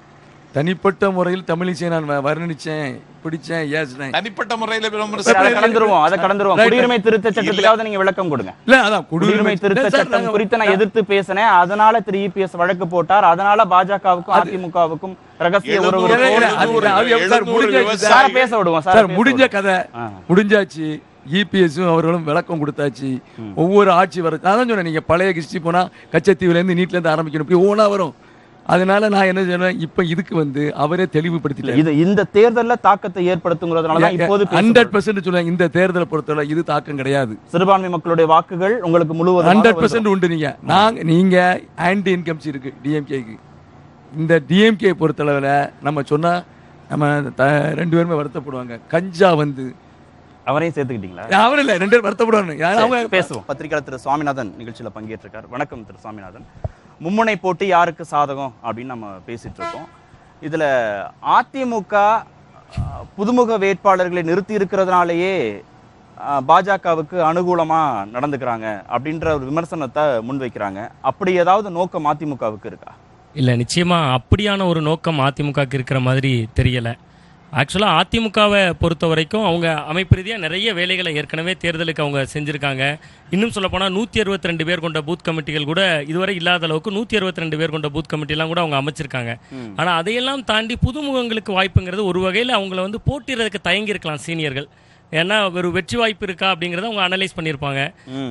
[SPEAKER 4] தனிப்பட்ட முறையில் தமிழிசை நான் வர்ணிச்சேன், பிடிச்சேன், ஏசினேன்.
[SPEAKER 5] தனிப்பட்ட முறையில்
[SPEAKER 3] குடியுரிமை திருத்த சட்டத்துக்காவது நீங்க விளக்கம் கொடுங்க.
[SPEAKER 4] இல்ல அதான்
[SPEAKER 3] குடியுரிமை திருத்த சட்டம் குறித்து நான் எதிர்த்து பேசினேன், அதனால திரு இபிஎஸ் வழக்கு போட்டார், அதனால பாஜகவுக்கும் அதிமுகவுக்கும் ரகசிய உறவு பேச விடுவோம் சார்.
[SPEAKER 4] முடிஞ்ச கதை முடிஞ்சாச்சு. இபிஎஸும் அவர்களும் விளக்கம் கொடுத்தாச்சு. ஒவ்வொரு ஆட்சி வர நான் தான் சொன்னேன், நீங்க பழைய ஹிஸ்டரி போனா கச்சத்தீவுல இருந்து நீட்ல இருந்து ஆரம்பிக்கணும், இப்படி ஓனா வரும். அதனால நான் என்ன சொன்னேன், இப்ப இதுக்கு அவரே தெளிவுபடுத்திட்டாரு.
[SPEAKER 3] இந்த தேர்தல்ல தாக்கத்தை ஏற்படுத்துங்கிறதுனால தான் இப்போது
[SPEAKER 4] 100% சொல்லுவாங்க. இந்த தேர்தலை பொறுத்தவரை இது தாக்கம் கிடையாது.
[SPEAKER 3] சிறுபான்மை மக்களுடைய வாக்குகள் உங்களுக்கு முழுவதும்
[SPEAKER 4] 100% உண்டு. நீங்க ஆன்டி இன்கம்ஸ் இருக்கு டிஎம்கேக்கு. இந்த டிஎம்கே பொறுத்தளவில் நம்ம சொன்னா நம்ம 2 பேருமே வருத்தப்படுவாங்க. கஞ்சா
[SPEAKER 3] அவரையும் சேர்த்துக்கிட்டீங்களா?
[SPEAKER 4] அவர் இல்ல, 2 பேரும் வருத்தப்படுவாங்க.
[SPEAKER 3] பேசுவோம். பத்திரிகையாளர் திரு சுவாமிநாதன் நிகழ்ச்சியில பங்கேற்றிருக்கார். வணக்கம் திரு சுவாமிநாதன். மும்முனை போட்டி யாருக்கு சாதகம் அப்படின்னு நம்ம பேசிட்டு இருக்கோம். இதுல அதிமுக புதுமுக வேட்பாளர்களை நிறுத்தி இருக்கிறதுனாலேயே பாஜகவுக்கு அனுகூலமா நடந்துக்கிறாங்க அப்படின்ற ஒரு விமர்சனத்தை முன்வைக்கிறாங்க. அப்படி ஏதாவது நோக்கம் அதிமுகவுக்கு இருக்கா?
[SPEAKER 7] இல்லை, நிச்சயமா அப்படியான ஒரு நோக்கம் அதிமுகவுக்கு இருக்கிற மாதிரி தெரியல. ஆக்சுவலாக அதிமுகவை பொறுத்த வரைக்கும் அவங்க அமைப்பு ரீதியாக நிறைய வேலைகளை ஏற்கனவே தேர்தலுக்கு அவங்க செஞ்சுருக்காங்க. இன்னும் சொல்லப்போனால் 162 பேர் கொண்ட பூத் கமிட்டிகள் கூட இதுவரை இல்லாத அளவுக்கு 162 பேர் கொண்ட பூத் கமிட்டிலாம் கூட அவங்க அமைச்சிருக்காங்க. ஆனால் அதையெல்லாம் தாண்டி புதுமுகங்களுக்கு வாய்ப்புங்கிறது ஒரு வகையில் அவங்கள வந்து போட்டிடுறதுக்கு தயங்கியிருக்கலாம் சீனியர்கள். ஏன்னா ஒரு வெற்றி வாய்ப்பு இருக்கா அப்படிங்கறத அவங்க அனலைஸ் பண்ணியிருப்பாங்க.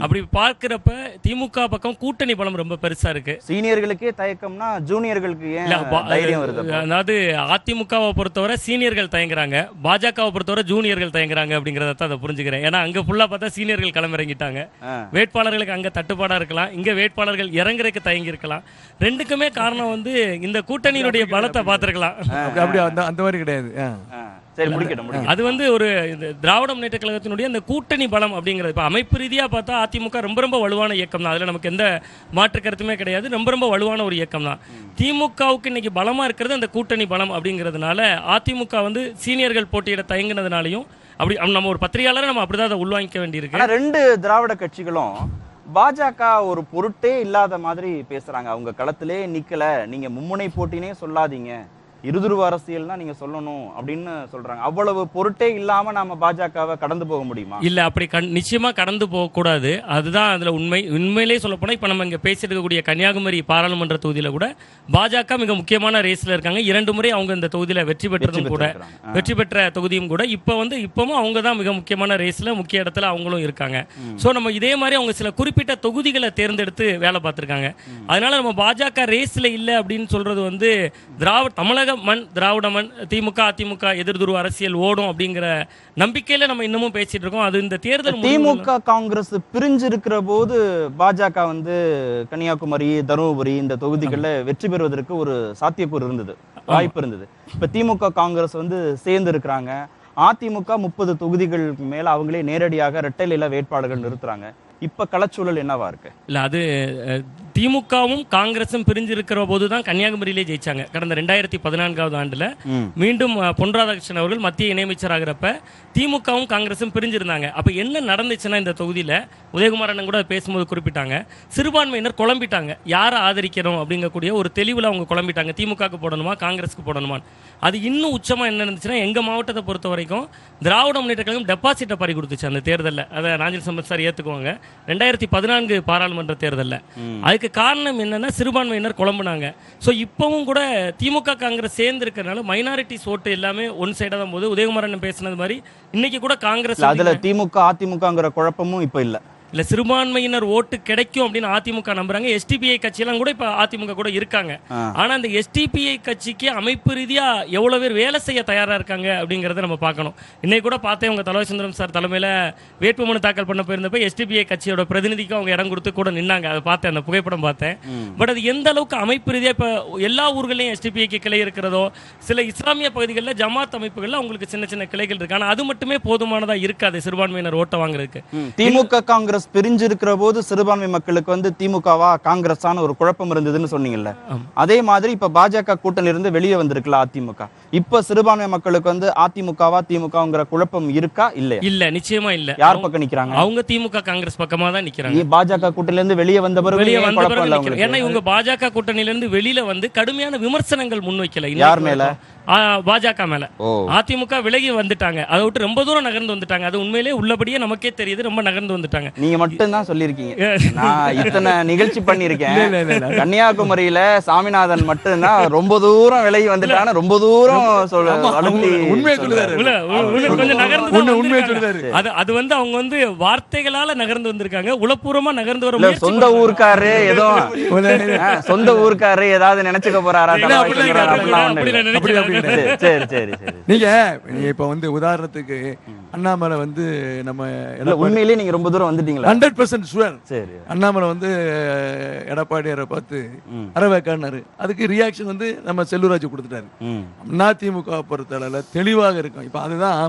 [SPEAKER 7] அப்படி பார்க்கிறப்ப திமுக பக்கம் கூட்டணி பலம் ரொம்ப பெருசா இருக்கு.
[SPEAKER 3] சீனியர்களுக்கே தயக்கம்னா ஜூனியர்களுக்கு ஏன் தைரியம் வருது?
[SPEAKER 7] அதாவது அதிமுகவை பொறுத்தவரை சீனியர்கள் தயங்குறாங்க, பாஜகவை பொறுத்தவரை ஜூனியர்கள் தயங்குறாங்க அப்படிங்கறத தான் அதை புரிஞ்சுக்கிறேன். ஏன்னா அங்க ஃபுல்லா பார்த்தா சீனியர்கள் களமிறங்கிட்டாங்க. வேட்பாளர்களுக்கு அங்க தட்டுப்பாடா இருக்கலாம், இங்க வேட்பாளர்கள் இறங்குறதுக்கு தயங்கி இருக்கலாம். ரெண்டுக்குமே காரணம் வந்து இந்த கூட்டணியினுடைய பலத்தை பார்த்திருக்கலாம்.
[SPEAKER 4] அப்படி அந்த மாதிரி கிடையாது.
[SPEAKER 7] அது வந்து ஒரு திராவிட முன்னேற்ற கழகத்தினுடைய அந்த கூட்டணி பலம் அப்படிங்கிறது. இப்ப அமைப்பு ரீதியா பார்த்தா அதிமுக ரொம்ப ரொம்ப வலுவான இயக்கம் தான், அதுல நமக்கு எந்த மாற்று கருத்துமே கிடையாது. ரொம்ப ரொம்ப வலுவான ஒரு இயக்கம் தான். திமுகவுக்கு இன்னைக்கு பலமா இருக்கிறது அந்த கூட்டணி பலம் அப்படிங்கிறதுனால அதிமுக வந்து சீனியர்கள் போட்டியிட தயங்கினதுனாலையும் அப்படி நம்ம ஒரு பத்திரிகையாளரை நம்ம அப்படிதான் அதை உள்வாங்கிக்க வேண்டியிருக்கு.
[SPEAKER 3] ரெண்டு திராவிட கட்சிகளும் பாஜக ஒரு பொருட்டே இல்லாத மாதிரி பேசுறாங்க. அவங்க களத்திலே நிக்கல, நீங்க மும்முனை போட்டினே சொல்லாதீங்க, இருதுருவ அரசியல்னா நீங்க சொல்லணும் அப்படின்னு சொல்றாங்க. அவ்வளவு பொருட்டே இல்லாம நாம பாஜகவை கடந்து போக முடியுமா?
[SPEAKER 7] இல்ல, அப்படி நிச்சயமா கடந்து போக கூடாது. அதுதான் அதுல உண்மையிலேயே சொல்ல போனா இப்ப நம்ம இங்க பேசிட்டு இருக்கக்கூடிய கன்னியாகுமரி பாராளுமன்ற தொகுதியில கூட பாஜக மிக முக்கியமான ரேஸ்ல இருக்காங்க. 2 முறை அவங்க இந்த தொகுதியில வெற்றி பெற்றதும் கூட, வெற்றி பெற்ற தொகுதியும் கூட இப்பவும் அவங்க தான் மிக முக்கியமான ரேஸ்ல முக்கிய இடத்துல அவங்களும் இருக்காங்க. சோ நம்ம இதே மாதிரி அவங்க சில குறிப்பிட்ட தொகுதிகளை தேர்ந்தெடுத்து வேலை பார்த்திருக்காங்க. அதனால நம்ம பாஜக ரேஸ்ல இல்ல அப்படின்னு சொல்றது வந்து தமிழக மண், திராவிட மண், திமுக அதிமுக எதிர்துருவ அரசியல் ஓடும் அப்படிங்கிற நம்பிக்கையில நம்ம இன்னமும் பேசிட்டு இருக்கோம். அது இந்த தேர்தல்
[SPEAKER 3] திமுக காங்கிரஸ் பிரிஞ்சு இருக்கிற போது பாஜக வந்து கன்னியாகுமரி, தருமபுரி இந்த தொகுதிகளில் வெற்றி பெறுவதற்கு ஒரு சாத்தியக்கூறு இருந்தது, வாய்ப்பு இருந்தது. இப்ப திமுக காங்கிரஸ் வந்து சேர்ந்து இருக்கிறாங்க. அதிமுக 30 தொகுதிகளுக்கு மேல அவங்களே நேரடியாக இரட்டையில வேட்பாளர்கள் நிறுத்துறாங்க. இப்ப களச்சூழல் என்னவா இருக்கு?
[SPEAKER 7] இல்ல, அது திமுகவும் காங்கிரசும் பிரிஞ்சு இருக்கிற போதுதான் கன்னியாகுமரியிலே ஜெயிச்சாங்க. கடந்த 2014ஆவது ஆண்டுல மீண்டும் பொன் ராதாகிருஷ்ணன் அவர்கள் மத்திய இணையமைச்சர் ஆகிறப்ப திமுகவும் காங்கிரசும் பிரிஞ்சிருந்தாங்க. அப்ப என்ன நடந்துச்சுன்னா இந்த தொகுதியில உதயகுமார் அண்ணன் கூட பேசும்போது குறிப்பிட்டாங்க, சிறுபான்மையினர் குழம்பிட்டாங்க, யாரை ஆதரிக்கணும் அப்படிங்கக்கூடிய ஒரு தெளிவுல அவங்க குழம்பிட்டாங்க. திமுகவுக்கு போடணுமா காங்கிரஸுக்கு போடணுமா? அது இன்னும் உச்சமா என்ன இருந்துச்சுன்னா எங்க மாவட்டத்தை பொறுத்த வரைக்கும் திராவிட முன்னேற்ற கழகம் டெபாசிட்டை பறி கொடுத்துச்சு அந்த தேர்தலில். அதை நாஞ்சில் சம்பத் சார் ஏத்துக்குவாங்க. 2014 பாராளுமன்ற தேர்தலில் அதுக்கு காரணம் என்னன்னா சிறுபான்மையினர் குழம்புனாங்க. ஸோ இப்பவும் கூட திமுக காங்கிரஸ் சேர்ந்து இருக்கிறதுனால மைனாரிட்டிஸ் ஓட்டு எல்லாமே ஒன் சைடாக தான் போது. உதயகுமாரன் பேசினது மாதிரி இன்னைக்கு கூட காங்கிரஸ்
[SPEAKER 3] அதுல திமுக அதிமுகங்கிற குழப்பமும் இப்ப இல்ல.
[SPEAKER 7] இல்ல, சிறுபான்மையினர் ஓட்டு கிடைக்கும் அப்படின்னு அதிமுக நம்புறாங்க. எஸ்டிபிஐ கட்சியெல்லாம் கூட இப்ப அதிமுக கூட இருக்காங்க. ஆனா அந்த எஸ்டிபிஐ கட்சிக்கு அமைப்பு ரீதியா எவ்வளவு பேர் வேலை செய்ய தயாரா இருக்காங்க அப்படிங்கறத நம்ம பார்க்கணும். இன்னைக்கு கூட பார்த்தேன், உங்க தலைவர் சுந்தரம் சார் தலைமையில வேட்புமனு தாக்கல் பண்ண போயிருந்தப்ப எஸ்டிபிஐ கட்சியோட பிரதிநிதிக்கு அவங்க இடம் கொடுத்து கூட நின்னாங்க. அதை பார்த்தேன், அந்த புகைப்படம் பார்த்தேன். பட் அது எந்த அளவுக்கு அமைப்பு ரீதியா இப்ப எல்லா ஊர்களையும் எஸ்டிபிஐக்கு கிளை இருக்கிறதோ, சில இஸ்லாமிய பகுதிகளில் ஜமாத் அமைப்புகள்ல அவங்களுக்கு சின்ன சின்ன கிளைகள் இருக்கு. ஆனா அது மட்டுமே போதுமானதா இருக்காது சிறுபான்மையினர் ஓட்ட வாங்குறதுக்கு.
[SPEAKER 3] திமுக காங்கிரஸ் பிரிஞ்சு இருக்கிற போது சிறுபான்மை மக்களுக்கு வந்து திமுகவா காங்கிரஸான ஒரு குழப்பம் இருந்ததுன்னு சொன்னீங்கல்ல, அதே மாதிரி இப்ப பாஜக கூட்டணி இருந்து வெளியே வந்திருக்கல அதிமுக. இப்ப சிறுபான்மை மக்களுக்கு வந்து அதிமுகவா திமுகங்கிற குழப்பம் இருக்கா இல்லையா?
[SPEAKER 7] இல்ல, நிச்சயமா இல்ல.
[SPEAKER 3] யார் பக்கம் நிக்கிறாங்க?
[SPEAKER 7] அவங்க திமுக காங்கிரஸ் பக்கமா தான் நிக்கிறாங்க.
[SPEAKER 3] பாஜக கூட்டணியில இருந்து வெளியே வந்த பிறகு
[SPEAKER 7] ஏன்னா இவங்க பாஜக கூட்டணியில இருந்து வெளியில வந்து கடுமையான விமர்சனங்கள் முன்வைக்கல.
[SPEAKER 3] யார் மேல?
[SPEAKER 7] பாஜக மேல. அதிமுக விலகி வந்துட்டாங்க, அதை விட்டு ரொம்ப தூரம் நகர்ந்து வந்துட்டாங்க. அது உண்மையிலேயே உள்ளபடியே நமக்கே தெரியுது, ரொம்ப நகர்ந்து வந்துட்டாங்க.
[SPEAKER 3] நீங்க மட்டும் தான் சொல்லிருக்கீங்க, நான் இத்தனை நிகழ்ச்சி பண்ணிருக்கேன். கன்னியாகுமரியில சாமிநாதன் மட்டும் தான் ரொம்ப தூரம் விலகி வந்துட்டாங்க, ரொம்ப தூரம்
[SPEAKER 7] அது வந்து அவங்க வந்து வார்த்தைகளால நகர்ந்து வந்திருக்காங்க, உளப்பூர்வமா நகர்ந்து வர
[SPEAKER 3] சொந்த ஊருக்காரு ஏதோ சொந்த ஊருக்காரு ஏதாவது நினைச்சுக்க போறாரா? சரி சரி சரி.
[SPEAKER 4] நீங்க இப்ப வந்து உதாரணத்துக்கு அண்ணாமலை வந்து நம்ம
[SPEAKER 3] உண்மையிலேயே நீங்க ரொம்ப தூரம் வந்துட்டீங்களா?
[SPEAKER 4] 100% ஷுவர்.
[SPEAKER 3] சரி,
[SPEAKER 4] அண்ணாமலை வந்து எடப்பாடியாரை பார்த்து அறவேக்கான்னாரு. அதுக்கு ரியாக்ஷன் வந்து நம்ம செல்லூராஜ் கொடுத்துட்டாரு. அதிமுக பொறுத்தளவுல தெளிவாக இருக்கும். இப்ப அதுதான்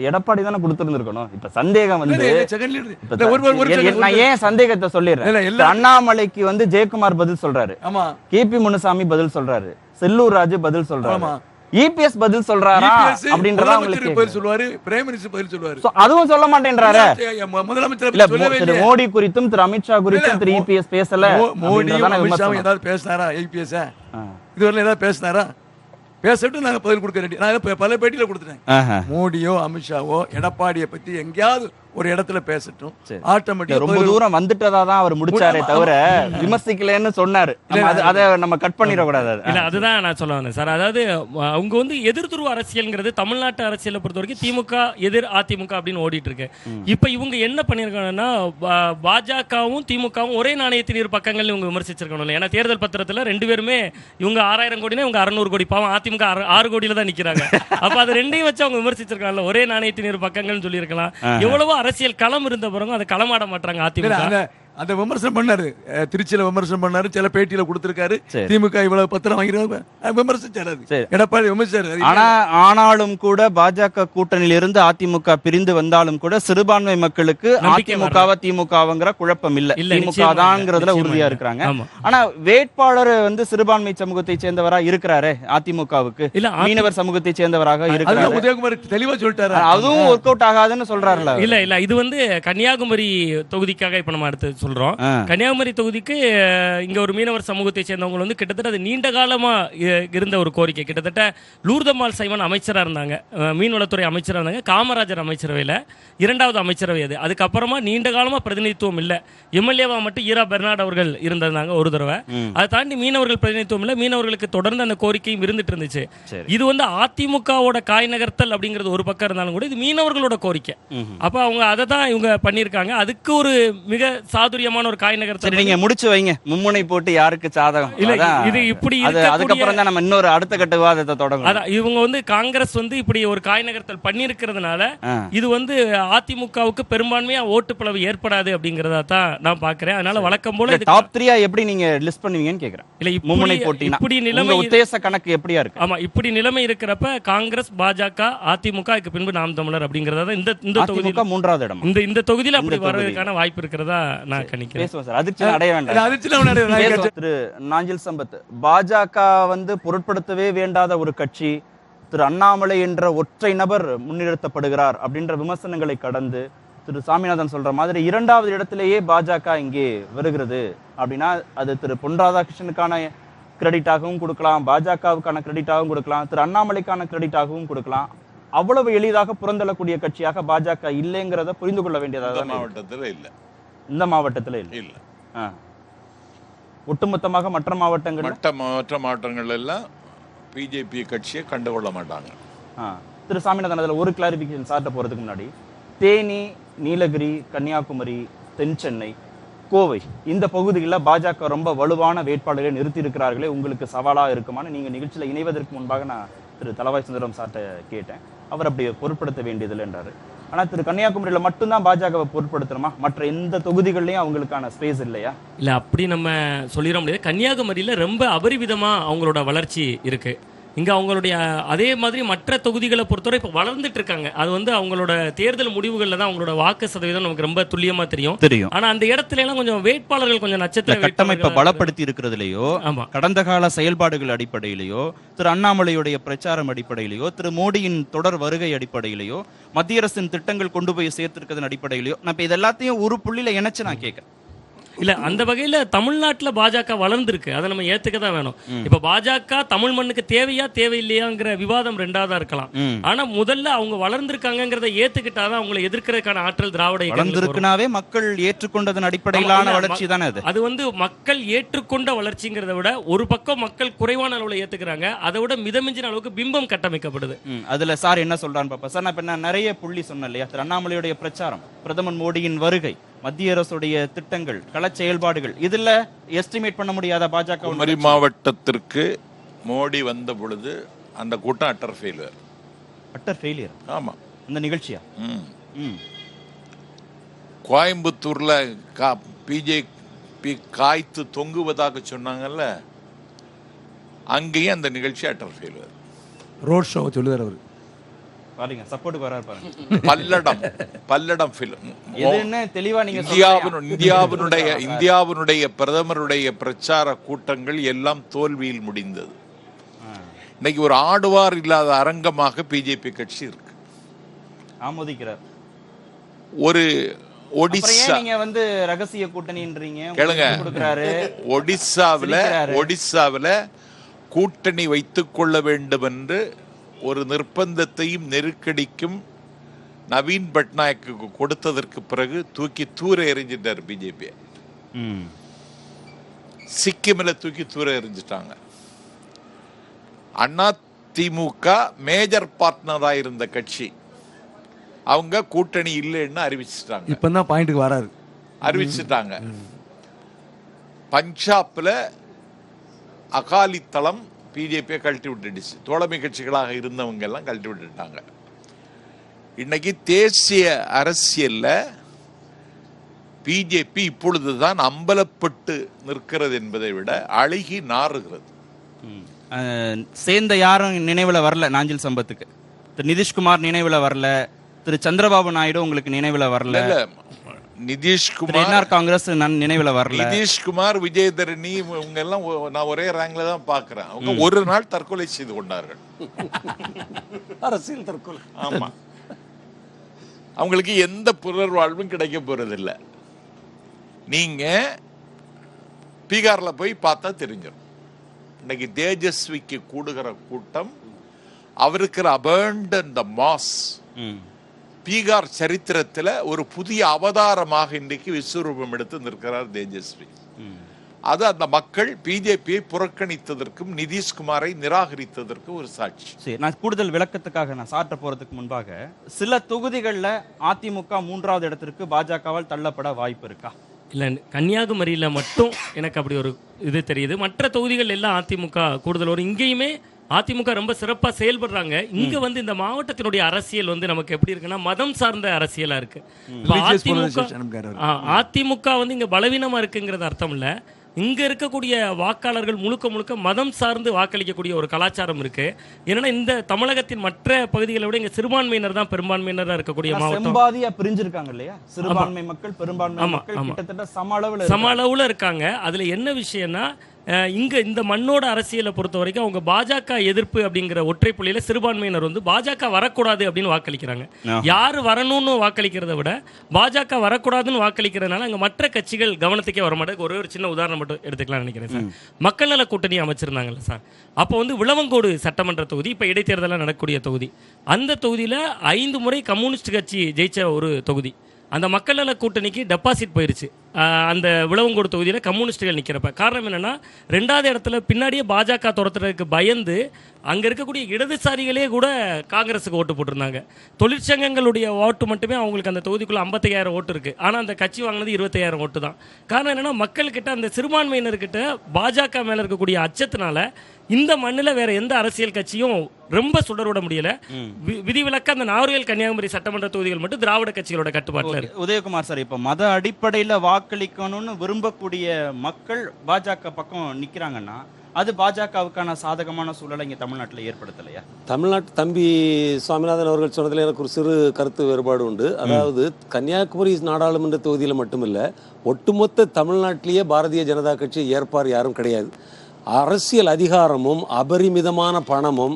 [SPEAKER 3] எடப்பாடி தானே கொடுத்திருந்திருக்கணும். இப்ப சந்தேகம் வந்து
[SPEAKER 4] நான்
[SPEAKER 3] ஏன் சந்தேகத்தை சொல்லிடுறேன். அண்ணாமலைக்கு வந்து ஜெயக்குமார் பதில் சொல்றாரு,
[SPEAKER 4] ஆமா,
[SPEAKER 3] கேபி முனுசாமி பதில் சொல்றாரு, செல்லூர் ராஜு பதில் சொல்றாரு. இபிஎஸ் பதில் சொல்றாரா
[SPEAKER 4] EPS
[SPEAKER 3] அப்படின்றதா
[SPEAKER 4] முதலமைச்சர்
[SPEAKER 3] உங்களுக்கு
[SPEAKER 4] பதில் சொல்லுவாரு, பிரைம் மினிஸ்டர் பதில் சொல்லுவாரு.
[SPEAKER 3] So, அதுவும் சொல்ல மாட்டேன்றாரு.
[SPEAKER 4] முதலமைச்சர்
[SPEAKER 3] இல்ல
[SPEAKER 4] சொல்லவே
[SPEAKER 3] திரு
[SPEAKER 4] இல்லையே.
[SPEAKER 3] மோடி குறித்தும் திரு அமித்ஷா குறித்தும் திரு இபிஎஸ் பேசல
[SPEAKER 4] மோடியும்
[SPEAKER 3] அப்படின்றதான
[SPEAKER 4] அமித்ஷாவும்
[SPEAKER 3] விமர்சனம்.
[SPEAKER 4] ஏதாவது பேசினாரா? ஐபிஎஸ் இதுவரை ஏதாவது பேசினாரா? பேசிட்டு நாங்க பதில் கொடுக்க ரெடி. நான் பல பேட்டியில கொடுத்துட்டேன்.
[SPEAKER 3] ஆஹா.
[SPEAKER 4] மோடியோ அமித்ஷாவோ எடப்பாடியை பத்தி எங்கேயாவது ஒரு இடத்துல பேசட்டும்,
[SPEAKER 3] சரி.
[SPEAKER 4] ஆட்டோமேட்டிக்கா
[SPEAKER 3] ரொம்ப தூரம் வந்துட்டதா தான் அவர் முடிச்சாரே தவிர விமர்சிக்கலன்னு சொன்னாரு. அதை நம்ம கட் பண்ணிட கூடாது.
[SPEAKER 7] இல்ல அதுதான் நான் சொல்ல வந்தேன் சார். அதாவது அவங்க வந்து எதிர்த்துருவ அரசியல்ங்கிறது தமிழ்நாட்டு அரசியலை பொறுத்த வரைக்கும் திமுக எதிர் அதிமுக அப்படின்னு ஓடிட்டு இருக்கு. இப்ப இவங்க என்ன பண்ணிருக்காங்கன்னா பாஜகவும் திமுகவும் ஒரே நாணயத்தின் இரு பக்கங்கள் இவங்க விமர்சிச்சிருக்கணும். ஏன்னா தேர்தல் பத்திரத்துல ரெண்டு பேருமே இவங்க 6000 கோடினா இவங்க 600 கோடி, பாவம் அதிமுக 6 கோடியில தான் நிக்கிறாங்க. அப்ப அது ரெண்டையும் வச்சு அவங்க விமர்சிச்சிருக்காங்கல்ல, ஒரே நாணயத்தின் இரு பக்கங்கள்னு சொல்லியிருக்கலாம். எவ்வளவோ அரசியல் களம் இருந்த பிறகு அதை களமாட மாட்டாங்க அதிமுக.
[SPEAKER 4] அந்த விமர்சனம் பண்ணாரு, திருச்சியில விமர்சனம் பண்ணாரு, சில பேட்டியில கொடுத்திருக்காரு. திமுக இவ்வளவு பத்திரம் வாங்கிறாங்க விமர்சிச்சாரு, எடப்பாடி விமர்சிச்சாரு.
[SPEAKER 3] ஆனாலும் கூட பாஜக கூட்டணியில இருந்து அதிமுக பிரிந்து வந்தாலும் கூட சிறுபான்மை மக்களுக்கு அதிமுகவா திமுகங்கிற குழப்பம் இல்ல, திமுக தான்ங்கிறதுல உறுதியா இருக்கிறாங்க. ஆனா வேட்பாளர் வந்து சிறுபான்மை சமூகத்தை சேர்ந்தவரா இருக்கிறாரு, அதிமுகவுக்கு மீனவர் சமூகத்தை சேர்ந்தவராக இருக்கிறாரு.
[SPEAKER 4] உதயகுமார் தெளிவா சொல்லிட்டாரு,
[SPEAKER 3] அதுவும் ஒர்க் அவுட் ஆகாதுன்னு சொல்றாருல.
[SPEAKER 7] இல்ல இது வந்து கன்னியாகுமரி தொகுதிக்காக இப்ப நம்ம அடுத்து சொல்றோம். கன்னியாகுமரி தொகுதிக்கு இங்க ஒரு மீனவர் சமூகத்தை சேர்ந்தவங்க வந்து கிட்டத்தட்ட அது நீண்ட காலமா இருந்த ஒரு கோரிக்கை. கிட்டத்தட்ட லூர்தம்மாள் சைமன் அமைச்சரா இருந்தாங்க, மீன்வளத்துறை அமைச்சரா இருந்தாங்க, காமராஜர் அமைச்சரவையில 2வது அமைச்சரவை அது. அதுக்கப்புறமா நீண்ட காலமா பிரதிநிதித்துவம் இல்ல, எம்எல்ஏவா மட்டும் ஈரா பெர்னாட் அவர்கள் இருந்திருந்தாங்க ஒரு தடவை. அதை தாண்டி மீனவர்கள் பிரதிநிதித்துவம் இல்ல, மீனவர்களுக்கு தொடர்ந்து அந்த கோரிக்கையும் இருந்துட்டு இருந்துச்சு. இது வந்து அதிமுகவோட காய் நகர்த்தல் அப்படிங்கிறது ஒரு பக்கம் இருந்தாலும் கூட இது மீனவர்களோட கோரிக்கை. அப்ப அவங்க அதை தான் இவங்க பண்ணியிருக்காங்க. அதுக்கு ஒரு மிக சாதுரியமான ஒரு காய் நகர்த்தல்.
[SPEAKER 3] நீங்க முடிச்சு வைங்க, மும்முனை போட்டு யாருக்கு சாதகம்
[SPEAKER 7] இல்ல இது இப்படி
[SPEAKER 3] அதுக்கப்புறம் தான் நம்ம இன்னொரு அடுத்த கட்ட விவாதத்தை தொடங்கும்.
[SPEAKER 7] அதான் இவங்க வந்து காங்கிரஸ் வந்து இப்படி ஒரு காய் நகர்த்தல் பண்ணியிருக்கிறதுனால இது வந்து அதிமுகவுக்கு பெரும்பான்மையா ஓட்டு பிளவு ஏற்படாது அப்படிங்கறத தான் நான் பாக்குறேன். அதனால வழக்கம் போல
[SPEAKER 3] டாப் 3 எப்படி நீங்க லிஸ்ட் பண்ணுவீங்கன்னு கேக்குறேன். இல்ல மும்முனை போட்டினா இப்படி நிலைமை உத்தேச கணக்கு எப்படியா இருக்கு?
[SPEAKER 7] ஆமா, இப்படி நிலைமை இருக்கிறப்ப காங்கிரஸ், பாஜக, அதிமுக பின்பு நாம் தமிழர் அப்படிங்கறத இந்த தொகுதியில
[SPEAKER 3] 3வது இடம்,
[SPEAKER 7] இந்த தொகுதியில அப்படி வர்றதுக்கான வாய்ப்பு இருக்கிறதா நான் கணிக்கிறேன்.
[SPEAKER 3] திரு நாஞ்சில் சம்பத், பாஜக வந்து பொருட்படுத்தவே வேண்டாத ஒரு கட்சி, திரு அண்ணாமலை என்ற ஒற்றை நபர் முன்னிறுத்தப்படுகிறார் அப்படின்ற விமர்சனங்களை கடந்து திரு சாமிநாதன் சொல்ற மாதிரி 2வது இடத்திலேயே பாஜக இங்கே வருகிறது அப்படின்னா அது திரு பொன் ராதாகிருஷ்ணனுக்கான கிரெடிட்டாகவும் கொடுக்கலாம், பாஜகவுக்கான கிரெடிட்டாகவும் கொடுக்கலாம், திரு அண்ணாமலைக்கான கிரெடிட்டாகவும் கொடுக்கலாம். அவ்வளவு எளிதாக புறந்தள்ளக்கூடிய கட்சியாக பாஜக இல்லைங்கிறத புரிந்து கொள்ள வேண்டியதாக
[SPEAKER 5] மாவட்டத்தில் இல்ல,
[SPEAKER 3] இந்த மாவட்டத்தில் இல்ல. ஒட்டுமொத்தமாக மற்ற மாவட்டங்கள் எல்லாம் பிஜேபி கட்சியை கண்டுகொள்ள மாட்டாங்க. திரு சாமிநாதன், அதில் ஒரு கிளாரிபிகேஷன் சார்ட்ட போறதுக்கு முன்னாடி, தேனி, நீலகிரி, கன்னியாகுமரி, தென் சென்னை, கோவை இந்த பகுதிகளில் பாஜக ரொம்ப வலுவான வேட்பாளர்களை நிறுத்தி இருக்கிறார்களே, உங்களுக்கு சவாலா இருக்குமான்னு நீங்க நிகழ்ச்சியில இணைவதற்கு முன்பாக நான் திரு தலவாய் சுந்தரம் சார்ட்ட கேட்டேன். அவர் அப்படி பொருட்படுத்த வேண்டியதில்லை என்றாரு. ஆனா திரு கன்னியாகுமரியில மட்டும்தான் பாஜகவை பொருட்படுத்தணுமா, மற்ற எந்த தொகுதிகள்லயும் அவங்களுக்கான ஸ்பேஸ் இல்லையா?
[SPEAKER 7] இல்ல அப்படி நம்ம சொல்லிட முடியாது. கன்னியாகுமரியில ரொம்ப அபரிவிதமா அவங்களோட வளர்ச்சி இருக்கு. இங்க அவங்களுடைய அதே மாதிரி மற்ற தொகுதிகளை பொறுத்தவரை இப்போ வளர்ந்துட்டு இருக்காங்க. அது வந்து அவங்களோட தேர்தல் முடிவுகளில் தான் அவங்களோட வாக்கு சதவீதம் நமக்கு ரொம்ப துல்லியமா தெரியும். ஆனா அந்த இடத்துல எல்லாம் கொஞ்சம் வேட்பாளர்கள் கொஞ்சம் நட்சத்திர
[SPEAKER 3] கட்டமைப்பை பலப்படுத்தி இருக்கிறதுலயோ, கடந்த கால செயல்பாடுகள் அடிப்படையிலேயோ, திரு அண்ணாமலையுடைய பிரச்சாரம் அடிப்படையிலேயோ, திரு மோடியின் தொடர் வருகை அடிப்படையிலேயோ, மத்திய அரசின் திட்டங்கள் கொண்டு போய் சேர்த்திருக்கிறதன் அடிப்படையிலேயோ, நான் இப்ப இது எல்லாத்தையும் ஒரு புள்ளியில இணைச்சு நான் கேட்கிறேன்.
[SPEAKER 7] இல்ல அந்த வகையில தமிழ்நாட்டுல பாஜக வளர்ந்துருக்கு, அதை நம்ம ஏத்துக்க தான் வேணும். இப்ப பாஜக தமிழ் மண்ணுக்கு தேவையா தேவையில்லையாங்கிற விவாதம் 2வதா இருக்கலாம். ஆனா முதல்ல அவங்க வளர்ந்திருக்காங்கிறத ஏத்துக்கிட்டாதான் அவங்களை எதிர்க்கிறதுக்கான ஆற்றல் திராவிட
[SPEAKER 3] வளர்ந்திருக்குனாவே மக்கள் ஏற்றுக்கொண்டதன் அடிப்படையிலான வளர்ச்சி தானே அது.
[SPEAKER 7] அது வந்து மக்கள் ஏற்றுக்கொண்ட வளர்ச்சிங்கிறத விட ஒரு பக்கம் மக்கள் குறைவான அளவுல ஏத்துக்கிறாங்க, அதை விட மிதமிஞ்சின அளவுக்கு பிம்பம் கட்டமைக்கப்படுது.
[SPEAKER 3] அதுல சார் என்ன சொல்றான்னு பாப்பா சார். நான் நிறைய புள்ளி சொன்னேன் இல்லையா, திரு அண்ணாமலையுடைய பிரச்சாரம், பிரதமர் மோடியின் வருகை, மத்திய அரசுடைய திட்டங்கள், கள செயல்பாடுகள், இதுல எஸ்டிமேட் பண்ண முடியாத பாஜக.
[SPEAKER 5] குமரி மாவட்டத்திற்கு மோடி வந்த பொழுது அந்த கூட்டம் அட்டர் ஃபெயிலியர். ஆமா, இந்த
[SPEAKER 3] நிகழ்ச்சியா
[SPEAKER 5] கோயம்புத்தூர்ல பிஜேபி காய்த்து தொங்குவதாக சொன்னாங்கல்ல, அங்கேயும் அந்த நிகழ்ச்சி அட்டர் ஃபெயிலியர்.
[SPEAKER 4] ரோட் ஷோ சொல்லுவார் அவர்.
[SPEAKER 5] பல்லடம் இந்தியாவினுடைய பிரதமருடைய பிரச்சார கூட்டங்கள் எல்லாம் தோல்வியில் முடிந்தது. இன்னைக்கு ஒரு ஆடுவார் இல்லாத அரங்கமாக பிஜேபி கட்சி இருக்கு.
[SPEAKER 3] ஆமோதிக்கிறார்.
[SPEAKER 5] ஒரு
[SPEAKER 3] அப்புறம்
[SPEAKER 5] ஒடிசா
[SPEAKER 3] ஏன் நீங்க வந்து ரகசிய கூட்டணின்றீங்க?
[SPEAKER 5] கேளுங்க.
[SPEAKER 3] கொடுக்கறாரு.
[SPEAKER 5] ஒடிசாவில கூட்டணி வைத்துக் கொள்ள வேண்டும் என்று ஒரு நிர்பந்தத்தையும் நெருக்கடிக்கும் நவீன் பட்நாயக்கு கொடுத்ததற்கு பிறகு தூக்கி தூர எறிஞ்சிட்டார் பிஜேபி. சிக்கிமில் தூக்கி தூர எறிஞ்சிட்டாங்க. அண்ணா திமுக மேஜர் பார்ட்னரா இருந்த கட்சி, அவங்க கூட்டணி இல்லைன்னு அறிவிச்சிட்டாங்க.
[SPEAKER 4] இப்பதான் பாயிண்ட்டுக்கு வராது.
[SPEAKER 5] அறிவிச்சிட்டாங்க. பஞ்சாப்ல அகாலி தளம் பிஜேபியை கழட்டி விட்டுடுச்சு. தோழமை கட்சிகளாக இருந்தவங்க எல்லாம் கழட்டி விட்டுட்டாங்க. இன்னைக்கு தேசிய அரசியல்ல பிஜேபி இப்பொழுதுதான் அம்பலப்பட்டு நிற்கிறது என்பதை விட அழுகி நாறுகிறது.
[SPEAKER 3] சேர்ந்த யாரும் நினைவுல வரல. நாஞ்சில் சம்பத்துக்கு திரு நிதிஷ்குமார் நினைவுல வரல. திரு சந்திரபாபு நாயுடு உங்களுக்கு நினைவுல வரல.
[SPEAKER 5] நிதிஷ்குமார்
[SPEAKER 3] காங்கிரஸ் நினைவுல வரல.
[SPEAKER 5] நிதிஷ்குமார், விஜயதரணி இவங்க எல்லாம் நான் ஒரே ரேங்க்ல தான் பாக்குறேன். அவங்க ஒரு நாள் தற்கொலை செய்து கொண்டார்கள்.
[SPEAKER 6] அரசியல் தற்கொலை.
[SPEAKER 5] ஆமா, அவங்களுக்கு எந்த புனர்வாழ்வும் கிடைக்க போறதில்லை. நீங்க பீகார்ல போய் பார்த்தா தெரிஞ்சிடும். இன்னைக்கு தேஜஸ்விக்கு கூடுகிற கூட்டம், அவருக்கு அபண்டன்ட் மாஸ். பீகார் சரித்திரத்தில் ஒரு புதிய அவதாரமாக இன்றைக்கு விஸ்வரூபம் எடுத்து நிற்கிறார் தேஜஸ்வி. அது அந்த மக்கள் பிஜேபியை புறக்கணித்ததற்கும் நிதிஷ்குமாரை நிராகரித்ததற்கும் ஒரு சாட்சி.
[SPEAKER 3] சரி, நான் கூடுதல் விளக்கத்துக்காக நான் சாட்ட போறதுக்கு முன்பாக சில தொகுதிகளில் அதிமுக 3வது இடத்திற்கு பாஜகவால் தள்ளப்பட வாய்ப்பு இருக்கா?
[SPEAKER 7] இல்லை, கன்னியாகுமரியில் மட்டும் எனக்கு அப்படி ஒரு இது தெரியுது. மற்ற தொகுதிகள் எல்லாம் அதிமுக கூடுதல் வரும். இங்கேயுமே அதிமுக ரொம்ப சிறப்பாக செயல்படுறாங்க. இங்க வந்து இந்த மாவட்டத்தினுடைய அரசியல் வந்து நமக்கு எப்படி இருக்குன்னா மதம் சார்ந்த அரசியலா இருக்கு. அதிமுக வந்து இங்க பலவீனமா இருக்குங்கிறது அர்த்தம் இல்ல. இங்க இருக்கக்கூடிய வாக்காளர்கள் முழுக்க முழுக்க மதம் சார்ந்து வாக்களிக்கக்கூடிய ஒரு கலாச்சாரம் இருக்கு. ஏன்னா இந்த தமிழகத்தின் மற்ற பகுதிகளை விட இங்க சிறுபான்மையினர் தான் பெரும்பான்மையினரா இருக்கக்கூடிய மாவட்டம்.
[SPEAKER 3] செம்பாதியா பிரிஞ்சிருக்காங்க இல்லையா? சிறுபான்மை மக்கள் பெரும்பான்மை மக்கள் கிட்டத்தட்ட சம அளவுல
[SPEAKER 7] இருக்காங்க. அதுல என்ன விஷயம்னா, இங்க இந்த மண்ணோட அரசியலை பொறுத்த வரைக்கும் அவங்க பாஜக எதிர்ப்பு அப்படிங்கிற ஒற்றை புள்ளியில சிறுபான்மையினர் வந்து பாஜக வரக்கூடாது அப்படின்னு வாக்களிக்கிறாங்க. யாரு வரணும்னு வாக்களிக்கிறத விட பாஜக வரக்கூடாதுன்னு வாக்களிக்கிறதுனால அங்க மற்ற கட்சிகள் கவனத்துக்கே வரமாட்டேங்க. ஒரே ஒரு சின்ன உதாரணம் மட்டும் எடுத்துக்கலாம் நினைக்கிறேன் சார். மக்கள் நல கூட்டணி அமைச்சிருந்தாங்கல்ல சார், அப்போ வந்து விளவங்கோடு சட்டமன்ற தொகுதி இப்ப இடைத்தேர்தலாக நடக்கக்கூடிய தொகுதி. அந்த தொகுதியில 5 முறை கம்யூனிஸ்ட் கட்சி ஜெயிச்ச ஒரு தொகுதி. அந்த மக்கள் நல கூட்டணிக்கு டெபாசிட் போயிருச்சு அந்த விளவங்கோடு தொகுதியில் கம்யூனிஸ்டுகள் நிற்கிறப்ப. காரணம் என்னன்னா, 2வது இடத்துல பின்னாடியே பாஜக துரத்துறதுக்கு பயந்து அங்கே இருக்கக்கூடிய இடதுசாரிகளே கூட காங்கிரஸுக்கு ஓட்டு போட்டிருந்தாங்க. தொழிற்சங்கங்களுடைய ஓட்டு மட்டுமே அவங்களுக்கு அந்த தொகுதிக்குள்ள 55,000 ஓட்டு இருக்கு. ஆனால் அந்த கட்சி வாங்கினது 25,000 ஓட்டு தான். காரணம் என்னன்னா, மக்கள்கிட்ட அந்த சிறுபான்மையினர்கிட்ட பாஜக மேல இருக்கக்கூடிய அச்சத்தினால இந்த மண்ணில் வேற எந்த அரசியல் கட்சியும் ரொம்ப சுடர்விட முடியல. விதிவிலக்க அந்த நாகர்கோவில் கன்னியாகுமரி சட்டமன்ற தொகுதிகள் மட்டும் திராவிட கட்சிகளோட கட்டுப்பாட்டில் இருக்கு.
[SPEAKER 3] உதயகுமார் சார், இப்ப மத அடிப்படையில் வாக்களிக்கணும்னு விரும்பக்கூடிய மக்கள் பாஜக பக்கம் நிக்கிறாங்கன்னா அது பாஜகவுக்கான சாதகமான சூழலை இங்க தமிழ்நாட்டில் ஏற்படுத்தலையா?
[SPEAKER 6] தமிழ்நாட்டு தம்பி சுவாமிநாதன் அவர்கள் சொன்னதில் எனக்கு ஒரு சிறு கருத்து வேறுபாடு உண்டு. அதாவது கன்னியாகுமரி நாடாளுமன்ற தொகுதியில் மட்டுமில்லை, ஒட்டுமொத்த தமிழ்நாட்டிலேயே பாரதிய ஜனதா கட்சி ஏற்பார் யாரும் கிடையாது. அரசியல் அதிகாரமும் அபரிமிதமான பணமும்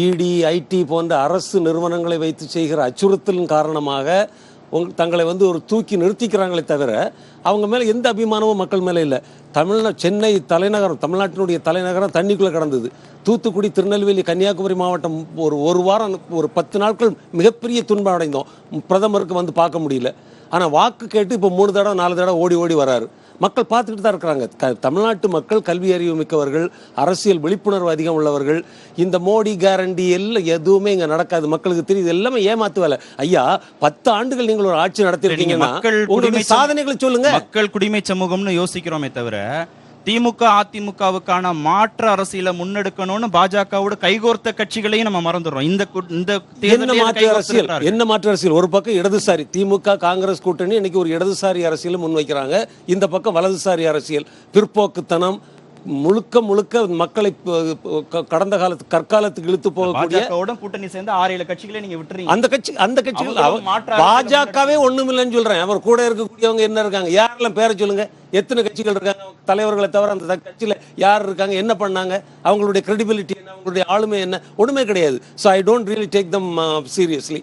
[SPEAKER 6] இடி ஐடி போன்ற அரசு நிறுவனங்களை வைத்து செய்கிற அச்சுறுத்தலின் காரணமாக தங்களை வந்து ஒரு தூக்கி நிறுத்திக்கிறாங்களே தவிர அவங்க மேலே எந்த அபிமானமும் மக்கள் மேலே இல்லை. சென்னை தலைநகரம், தமிழ்நாட்டினுடைய தலைநகரம் தண்ணிக்குள்ளே கிடந்தது. தூத்துக்குடி, திருநெல்வேலி, கன்னியாகுமரி மாவட்டம் ஒரு வாரம், ஒரு 10 நாட்கள் மிகப்பெரிய துன்பம் அடைந்தோம். பிரதமருக்கு வந்து பார்க்க முடியல. ஆனால் வாக்கு கேட்டு இப்போ 3 தடவை 4 தடவை ஓடி ஓடி வராரு. மக்கள் பார்த்துக்கிட்டு தான் இருக்கிறாங்க. தமிழ்நாட்டு மக்கள் கல்வி அறிவு மிக்கவர்கள், அரசியல் விழிப்புணர்வு அதிகம் உள்ளவர்கள். இந்த மோடி கேரண்டி எல்லாம் எதுவுமே இங்க நடக்காது. மக்களுக்கு தெரியுது, எல்லாமே ஏமாத்து வேலை. ஐயா, 10 ஆண்டுகள் நீங்கள் ஒரு ஆட்சி நடத்திருக்கீங்கன்னா உங்களுடைய சாதனைகளை சொல்லுங்க.
[SPEAKER 3] மக்கள் குடிமை சமூகம்னு யோசிக்கிறோமே தவிர திமுக அதிமுகவுக்கான மாற்று அரசியலை முன்னெடுக்கணும்னு பாஜகவோட கைகோர்த்த கட்சிகளையும் நம்ம மறந்துடுறோம்.
[SPEAKER 6] என்ன மாற்று அரசியல்? ஒரு பக்கம் இடதுசாரி திமுக காங்கிரஸ் கூட்டணி இன்னைக்கு ஒரு இடதுசாரி அரசியல் முன்வைக்கிறாங்க. இந்த பக்கம் வலதுசாரி அரசியல், பிற்போக்குத்தனம், முழுக்க மக்களை கடந்த காலத்து கற்காலத்துக்கு இழுத்து போகக்கூடிய
[SPEAKER 3] கூட்டணி சேர்ந்து 6-7 கட்சிகளை நீங்க விட்டுறீங்க.
[SPEAKER 6] அந்த கட்சிகள் பாஜகவே ஒண்ணுமில்லைன்னு சொல்றேன். அவர் கூட இருக்கக்கூடியவங்க என்ன இருக்காங்க? யாரெல்லாம் பேரை சொல்லுங்க. எத்தனை கட்சிகள் இருக்காங்க? தலைவர்களை தவிர அந்த கட்சியில யார் இருக்காங்க? என்ன பண்ணாங்க? அவங்களுடைய கிரெடிபிலிட்டி என்ன? அவங்களுடைய ஆளுமை என்ன, ஒண்ணுமே கிடையாது. So I don't really take them seriously.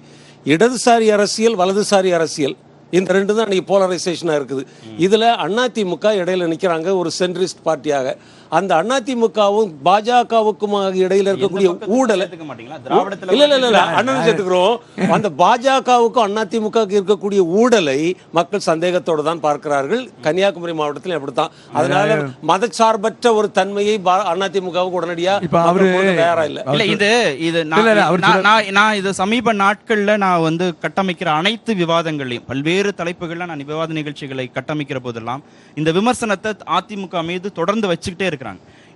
[SPEAKER 6] இடதுசாரி அரசியல், வலதுசாரி அரசியல், இந்த ரெண்டு தான் இன்னைக்கு போலரைசேஷனா இருக்குது. இதுல அதிமுக இடையில நிக்கிறாங்க ஒரு சென்ட்ரிஸ்ட் பார்ட்டியாக. அந்த அதிமுகவும் பாஜகவுக்கும் இடையில இருக்கக்கூடிய ஊழல் இல்ல அண்ணன் சேர்த்துக்கிறோம். அந்த பாஜகவுக்கும் அதிமுக இருக்கக்கூடிய ஊழலை மக்கள் சந்தேகத்தோடு தான் பார்க்கிறார்கள். கன்னியாகுமரி மாவட்டத்தில் அப்படித்தான். அதனால மதச்சார்பற்ற ஒரு தன்மையை அதிமுகவுக்கு உடனடியா வேற இல்ல.
[SPEAKER 3] இது நான் இது சமீப நாட்கள்ல நான் வந்து கட்டமைக்கிற அனைத்து விவாதங்களையும் பல்வேறு தலைப்புகள்ல நான் விவாத நிகழ்ச்சிகளை கட்டமைக்கிற போதெல்லாம் இந்த விமர்சனத்தை அதிமுக மீது தொடர்ந்து வச்சுக்கிட்டே இருக்கிறாங்க.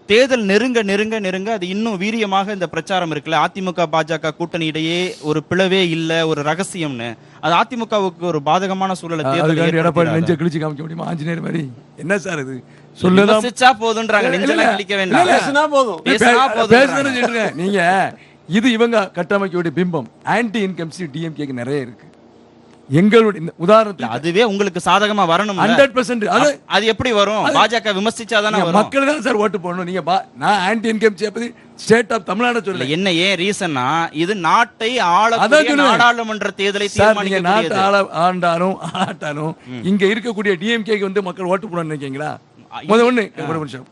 [SPEAKER 3] தேர்தல் நெருங்க நெருங்க நெருங்க அது இன்னும் வீரியமாக இந்த பிரச்சாரம் இருக்குல்ல, அதிமுக பாஜக கூட்டணி இடையே ஒரு பிளவே இல்ல, ஒரு ரகசியம்னு. அது அதிமுகவுக்கு ஒரு பாதகமான சூழலை
[SPEAKER 4] எடப்பாடி நெஞ்ச கிழிச்சு காமிக்க முடியுமா? ஆஞ்சநேயர் மாதிரி என்ன சார் இது
[SPEAKER 3] சொல்லச்சா போதுன்றாங்க, நெஞ்செல்லாம் கிழிக்க வேண்டாம்,
[SPEAKER 6] பேசினா போதும்.
[SPEAKER 4] நீங்க இது இவங்க கட்டமைக்க வேண்டிய பிம்பம். ஆன்டி இன்கம்சி டிஎம்கேக்கு நிறைய இருக்கு. எங்களுடைய உதாரணத்துக்கு
[SPEAKER 3] அதுவே உங்களுக்கு சாதகமா வரணும்.
[SPEAKER 4] 100%
[SPEAKER 3] அது எப்படி வரும்? பாஜக விமர்சிச்சாதானே வரும்.
[SPEAKER 4] மக்கள் தான் சார் ஓட்டு போடணும். நீங்க நான் ஆன்டி இன்கம்சி பத்தி ஸ்டேட் ஆஃப் தமிழ்நாடு சொல்லல.
[SPEAKER 3] என்ன ஏன் ரீசன்னா இது நாட்டை ஆளக்கூடிய நாடாளுமன்ற தேர்தலை
[SPEAKER 4] நாட்டை ஆண்டாலும் இங்க இருக்கக்கூடிய டிஎம்கேக்கு வந்து மக்கள் ஓட்டு போடணும்னு நினைக்கிறீங்களா? ஒரு நிமிஷம்.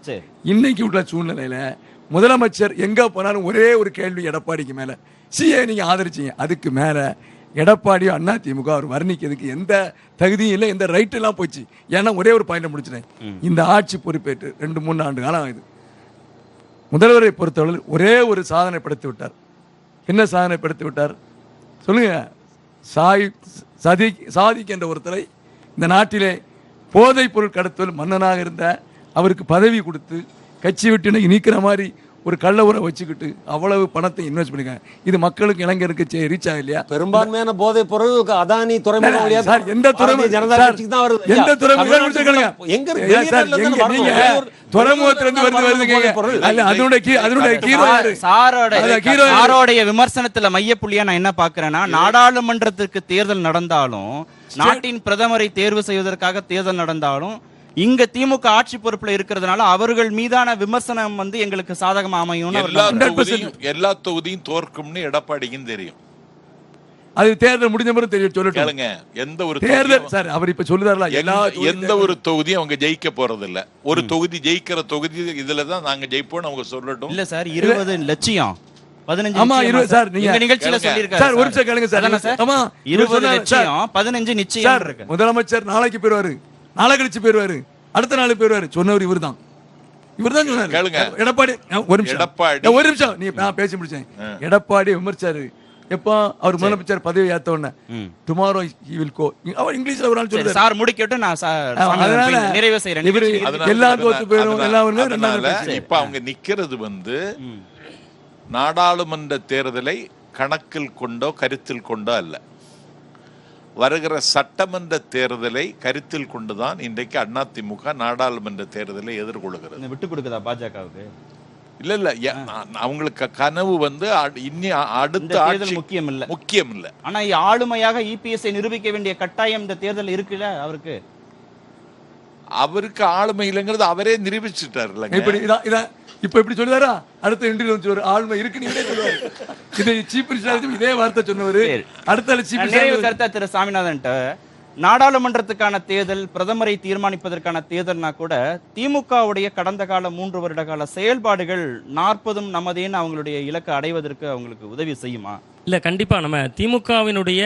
[SPEAKER 4] இன்னைக்கு உள்ள சூழ்நிலையில முதலமைச்சர் எங்க போனாலும் ஒரே ஒரு கேள்வி எடப்பாடிக்கு மேல, சிஏ நீங்க ஆதரிச்சீங்க, அதுக்கு மேல எடப்பாடியோ அதிமுக அவர் வர்ணிக்கிறதுக்கு எந்த தகுதியும் இல்லை, எந்த ரைட் எல்லாம் போச்சு. ஏன்னா ஒரே ஒரு பாயிண்ட் முடிச்சிட்டேன். இந்த ஆட்சி பொறுப்பேற்று 2-3 ஆண்டு காலம் ஆகுது. முதல்வரை பொறுத்தவரை ஒரே ஒரு சாதனை படுத்தி விட்டார். என்ன சாதனை படுத்தி விட்டார் சொல்லுங்க? சாதிக் என்ற ஒருத்தரை இந்த நாட்டிலே போதைப் பொருள் கடத்தல் மன்னனாக இருந்த அவருக்கு பதவி கொடுத்து கட்சி விட்டு நீக்கிற மாதிரி ஒரு கள்ள உரை வச்சுக்கிட்டு அவ்வளவு பணத்தை இன்வெஸ்ட் பண்ணிருக்காங்க. இது மக்களுக்கு இளைஞருக்கு ரீச் ஆக இல்லையா?
[SPEAKER 6] பெரும்பான்மையான போதை பொருள் அதானி துறைமுகம் வழியா
[SPEAKER 4] சார் எந்த துறைமுகம்
[SPEAKER 6] ஜனதா கட்சிக்கு தான் வருது.
[SPEAKER 4] எந்த துறைமுகம் எங்க நீங்க துறைமுகத்துல இருந்து வருது அல்ல, அதனுடைய
[SPEAKER 3] சாரோடைய விமர்சனத்துல மையப்புள்ளியா நான் என்ன பாக்குறேன்னா, நாடாளுமன்றத்திற்கு தேர்தல் நடந்தாலும், நாட்டின் பிரதமரை தேர்வு செய்வதற்காக தேர்தல் நடந்தாலும், இங்க திமுக ஆட்சி பொறுப்புல இருக்கிறதுனால அவர்கள் மீதான விமர்சனம் வந்து எங்களுக்கு சாதகமா அமையும்.
[SPEAKER 5] எல்லா தொகுதியும் தோற்கும்னு எடப்பாடிக்கும் தெரியும்.
[SPEAKER 4] அது தேர்தல் முடிஞ்ச பிறகு தெரியும்.
[SPEAKER 5] சொல்லுங்க, எந்த ஒரு
[SPEAKER 4] தேர்தல் சார் அவர் இப்ப சொல்லுறாருல,
[SPEAKER 5] எந்த ஒரு தொகுதியும் அவங்க ஜெயிக்க போறது இல்ல. ஒரு தொகுதி ஜெயிக்கிற தொகுதி இதுலதான் நாங்க ஜெயிப்போம் அவங்க சொல்லட்டும்.
[SPEAKER 3] இல்ல சார், 20 லட்சம் 15
[SPEAKER 4] ஆமா 20 சார் நீங்க
[SPEAKER 3] நிகழ்ச்சியில சொல்லிருக்காரு
[SPEAKER 4] சார். ஒரு நிமிஷம் கேளுங்க சார். ஆமா
[SPEAKER 3] 20 லட்சம் 15 நிச்சயம் இருக்கு.
[SPEAKER 4] முதலமைச்சர் நாளைக்கு போயிருவாரு, நாளை கழிச்சு போயிருவாரு, அடுத்த நாள் போயிருவாரு. சொன்னவர் இவர்தான் சொன்னாரு. எடப்பாடி ஒரு நிமிஷம் நீ பேசி முடிச்சேன். எடப்பாடி விமர்சாரு எப்போ அவர் முதலமைச்சர் பதவி ஏத்த உடனே, டுமாரோ ஹி வில் கோ. அவர் இங்கிலீஷ்ல ஒரு நாள் சொல்றாரு.
[SPEAKER 3] சார் முடிக்கட்டும், நான் நிறைவு செய்றேன்.
[SPEAKER 4] எல்லாம் தோத்து போயிடும் எல்லாம்.
[SPEAKER 5] இப்ப அவங்க நிக்கிறது வந்து நாடாளுமன்ற தேர்தலை கணக்கில் கொண்டோ கருத்தில் கொண்டோ அல்ல, வருகிற சட்டமன்ற தேர்தலை கருத்தில் கொண்டுதான் இன்றைக்கு அதிமுக நாடாளுமன்ற தேர்தலை எதிர்கொள்கிறது.
[SPEAKER 3] விட்டு கொடுக்குதா பாஜகவுக்கு?
[SPEAKER 5] இல்ல அவங்களுக்கு கனவு வந்து அடுத்த ஆட்சி முக்கியம் இல்ல.
[SPEAKER 3] ஆனா ஆளுமையாக இபிஎஸ்ஐ நிரூபிக்க வேண்டிய கட்டாயம் இந்த தேர்தல் இருக்குல்ல
[SPEAKER 5] அவருக்கு ஆளுமை இல்லைங்கிறது அவரே நிரூபிச்சுட்டாரு.
[SPEAKER 4] இப்ப எப்படி சொல்லுவாரா? அடுத்த இன்டர்வியூ ஒரு ஆளுமை இருக்கு இதை சீஃப் மினிஸ்டர் இதே வார்த்தை சொன்னவர். அடுத்த சீஃப் மினிஸ்டர்
[SPEAKER 3] கருத்தா திரு சாமிநாதன், நாடாளுமன்றத்துக்கான தேர்தல், பிரதமரை தீர்மானிப்பதற்கான தேர்தல்னா கூட திமுகவுடைய கடந்த கால 3 வருட கால செயல்பாடுகள் 40 நமதேன்னு அவங்களுடைய இலக்கை அடைவதற்கு அவங்களுக்கு உதவி செய்யுமா?
[SPEAKER 7] இல்ல, கண்டிப்பா நம்ம திமுகவினுடைய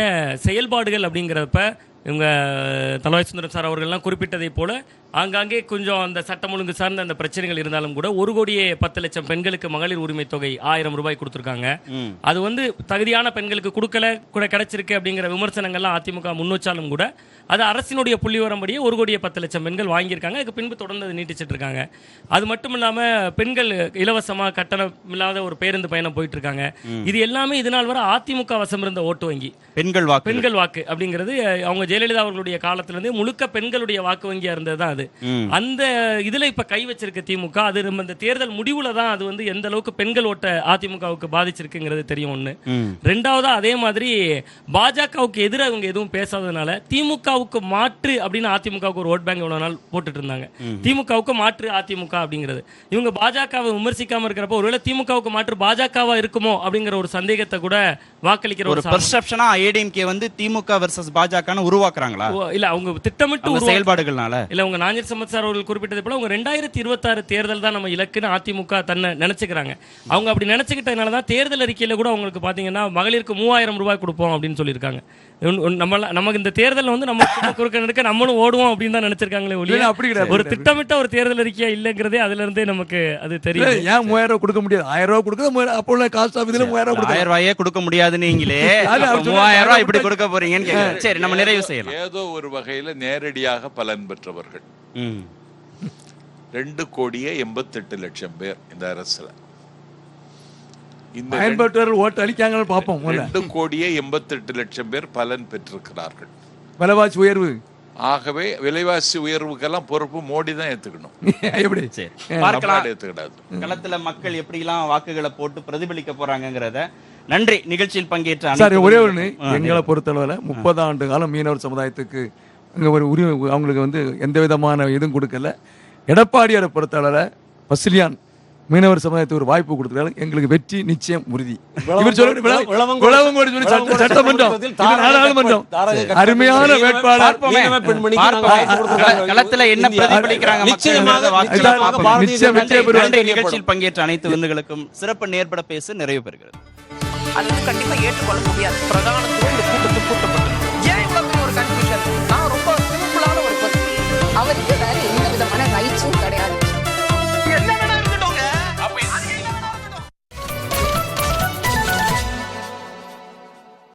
[SPEAKER 7] செயல்பாடுகள் அப்படிங்கிறப்ப இவங்க தலவாய் சுந்தரம் சார் அவர்கள்லாம் குறிப்பிட்டதை போல ஆங்காங்கே கொஞ்சம் அந்த சட்டம் ஒழுங்கு சார்ந்த அந்த பிரச்சனைகள் இருந்தாலும் கூட 1,10,00,000 பெண்களுக்கு மகளிர் உரிமை தொகை 1000 ரூபாய் கொடுத்துருக்காங்க. அது வந்து தகுதியான பெண்களுக்கு கொடுக்கல கூட கிடைச்சிருக்கு அப்படிங்கிற விமர்சனங்கள்லாம் அதிமுக முன்வச்சாலும் கூட அது அரசினுடைய புள்ளி வரம்படியே 1,10,00,000 பெண்கள் வாங்கியிருக்காங்க. அதுக்கு பின்பு தொடர்ந்து அதை நீட்டிச்சிட்டு இருக்காங்க. அது மட்டும் இல்லாம பெண்கள் இலவசமா கட்டணம் இல்லாத ஒரு பேருந்து பயணம் போயிட்டு இருக்காங்க. இது எல்லாமே இதனால் வர அதிமுக வசம் இருந்த ஓட்டு வங்கி பெண்கள் வாக்கு அப்படிங்கிறது அவங்க ஜெயலலிதா அவர்களுடைய காலத்திலிருந்து முழுக்க பெண்களுடைய வாக்கு வங்கியா இருந்தது தான் அது. கிடையாது. அந்த இதுல இப்ப கை வச்சிருக்க திமுக, அது நம்ம இந்த தேர்தல் முடிவுல தான் அது வந்து எந்த அளவுக்கு பெண்கள் ஓட்ட அதிமுகவுக்கு பாதிச்சிருக்குங்கிறது தெரியும் ஒண்ணு. ரெண்டாவதா அதே மாதிரி பாஜகவுக்கு எதிராக அவங்க எதுவும் பேசாததுனால திமுகவுக்கு மாற்று அப்படின்னு அதிமுகவுக்கு ஒரு ஓட் பேங்க் இவ்வளவு நாள் போட்டுட்டு இருந்தாங்க. திமுகவுக்கு மாற்று அதிமுக அப்படிங்கிறது. இவங்க பாஜகவை விமர்சிக்காம இருக்கிறப்ப ஒருவேளை திமுகவுக்கு மாற்று பாஜகவா இருக்குமோ அப்படிங்கிற ஒரு சந்தேகத்தை கூட வாக்களிக்கிற
[SPEAKER 3] ஒரு பெர்செப்ஷனா ஏடிஎம்கே வந்து திமுக வெர்சஸ் பாஜகன்னு உருவாக்குறாங்க.
[SPEAKER 7] இல்ல அவங்க திட்டமிட்டு
[SPEAKER 3] செயல்பாடுகள்னால இல்ல.
[SPEAKER 7] உங்க நாஞ்சல் சம்பத் சார் அவர்கள் குறிப்பிட்டது போல உங்க 2026 தேர்தல் தான் நம்ம இலக்குன்னு அதிமுக தன்னை நினைச்சுக்கிறாங்க. அவங்க அப்படி நினைச்சுக்கிட்டதுனால தான் தேர்தல் அறிக்கையில கூட உங்களுக்கு பாத்தீங்கன்னா மகளிருக்கு 3000 ரூபாய் கொடுப்போம் அப்படின்னு சொல்லியிருக்காங்க. நமக்கு இந்த தேர்தல் வந்து நம்ம குறுக்க நடுக்க நம்மளும் ஓடுவோம் அப்படின்னு தான் நினைச்சிருக்காங்களே ஒழிய
[SPEAKER 4] அப்படி கிடையாது.
[SPEAKER 7] ஒரு திட்டமிட்ட ஒரு தேர்தல் அறிக்கையா இல்லங்கிறதே அதுல இருந்தே நமக்கு அது தெரியும்.
[SPEAKER 4] ஏன் 3000 ரூபாய் கொடுக்க முடியாது? 1000 ரூபாய் கொடுக்க அப்போ உள்ள காஸ்ட் ஆஃப் இதுல 3000 ரூபாய்
[SPEAKER 3] 1000 ரூபாயே கொடுக்க முடியாதுன்னு நீங்களே 3000 ரூபாய் இப்படி கொடுக்க போறீங்கன்னு கேக்குறேன். சரி, நம்ம நிறைவு செய்யலாம்.
[SPEAKER 5] ஏதோ ஒரு வகையில நேரடியாக பலன் பெற்றவர்கள் 2,88,00,000 பேர் இந்த அரசுல. இந்த
[SPEAKER 4] பயன்பெற்றவர்கள் ஓட்டு அளிக்காங்கன்னு பார்ப்போம்.
[SPEAKER 5] 2,88,00,000 பேர் பலன் பெற்றிருக்கிறார்கள்.
[SPEAKER 4] விலைவாசி உயர்வு,
[SPEAKER 5] ஆகவே விலைவாசி உயர்வுக்கெல்லாம் பொறுப்பு மோடி தான் ஏத்துக்கணும்.
[SPEAKER 4] எப்படி
[SPEAKER 3] பார்க்கலாம்
[SPEAKER 5] ஏத்துக்கிடாது.
[SPEAKER 3] களத்துல மக்கள் எப்படிலாம் வாக்குகளை போட்டு பிரதிபலிக்க போறாங்கிறத. நன்றி நிகழ்ச்சியில் பங்கேற்ற.
[SPEAKER 4] சார், ஒரே ஒன்று, எங்களை பொறுத்தளவில் 30 ஆண்டு காலம் மீனவர் சமுதாயத்துக்கு அங்கே ஒரு உரிமை அவங்களுக்கு வந்து எந்த விதமான இதுவும் கொடுக்கல. எடப்பாடியாரை பொறுத்தளவில் பசிலியான் மீனவர் சமுதாயத்துக்கு ஒரு வாய்ப்பு கொடுத்தாரு. எங்களுக்கு வெற்றி நிச்சயம் உறுதி. இவர் சட்டமன்றம், நாடாளுமன்றம், அருமையான வேட்பாளர்.
[SPEAKER 3] களத்துல என்ன பிரதிபலிக்கிறாங்க நிகழ்ச்சியில் பங்கேற்ற அனைத்து விருந்துகளுக்கும் சிறப்பு நேர்பட பேச நிறைவு பெறுகிறது.
[SPEAKER 1] அது வந்து கண்டிப்பா ஏற்றுக்கொள்ள முடியாது. பிரதான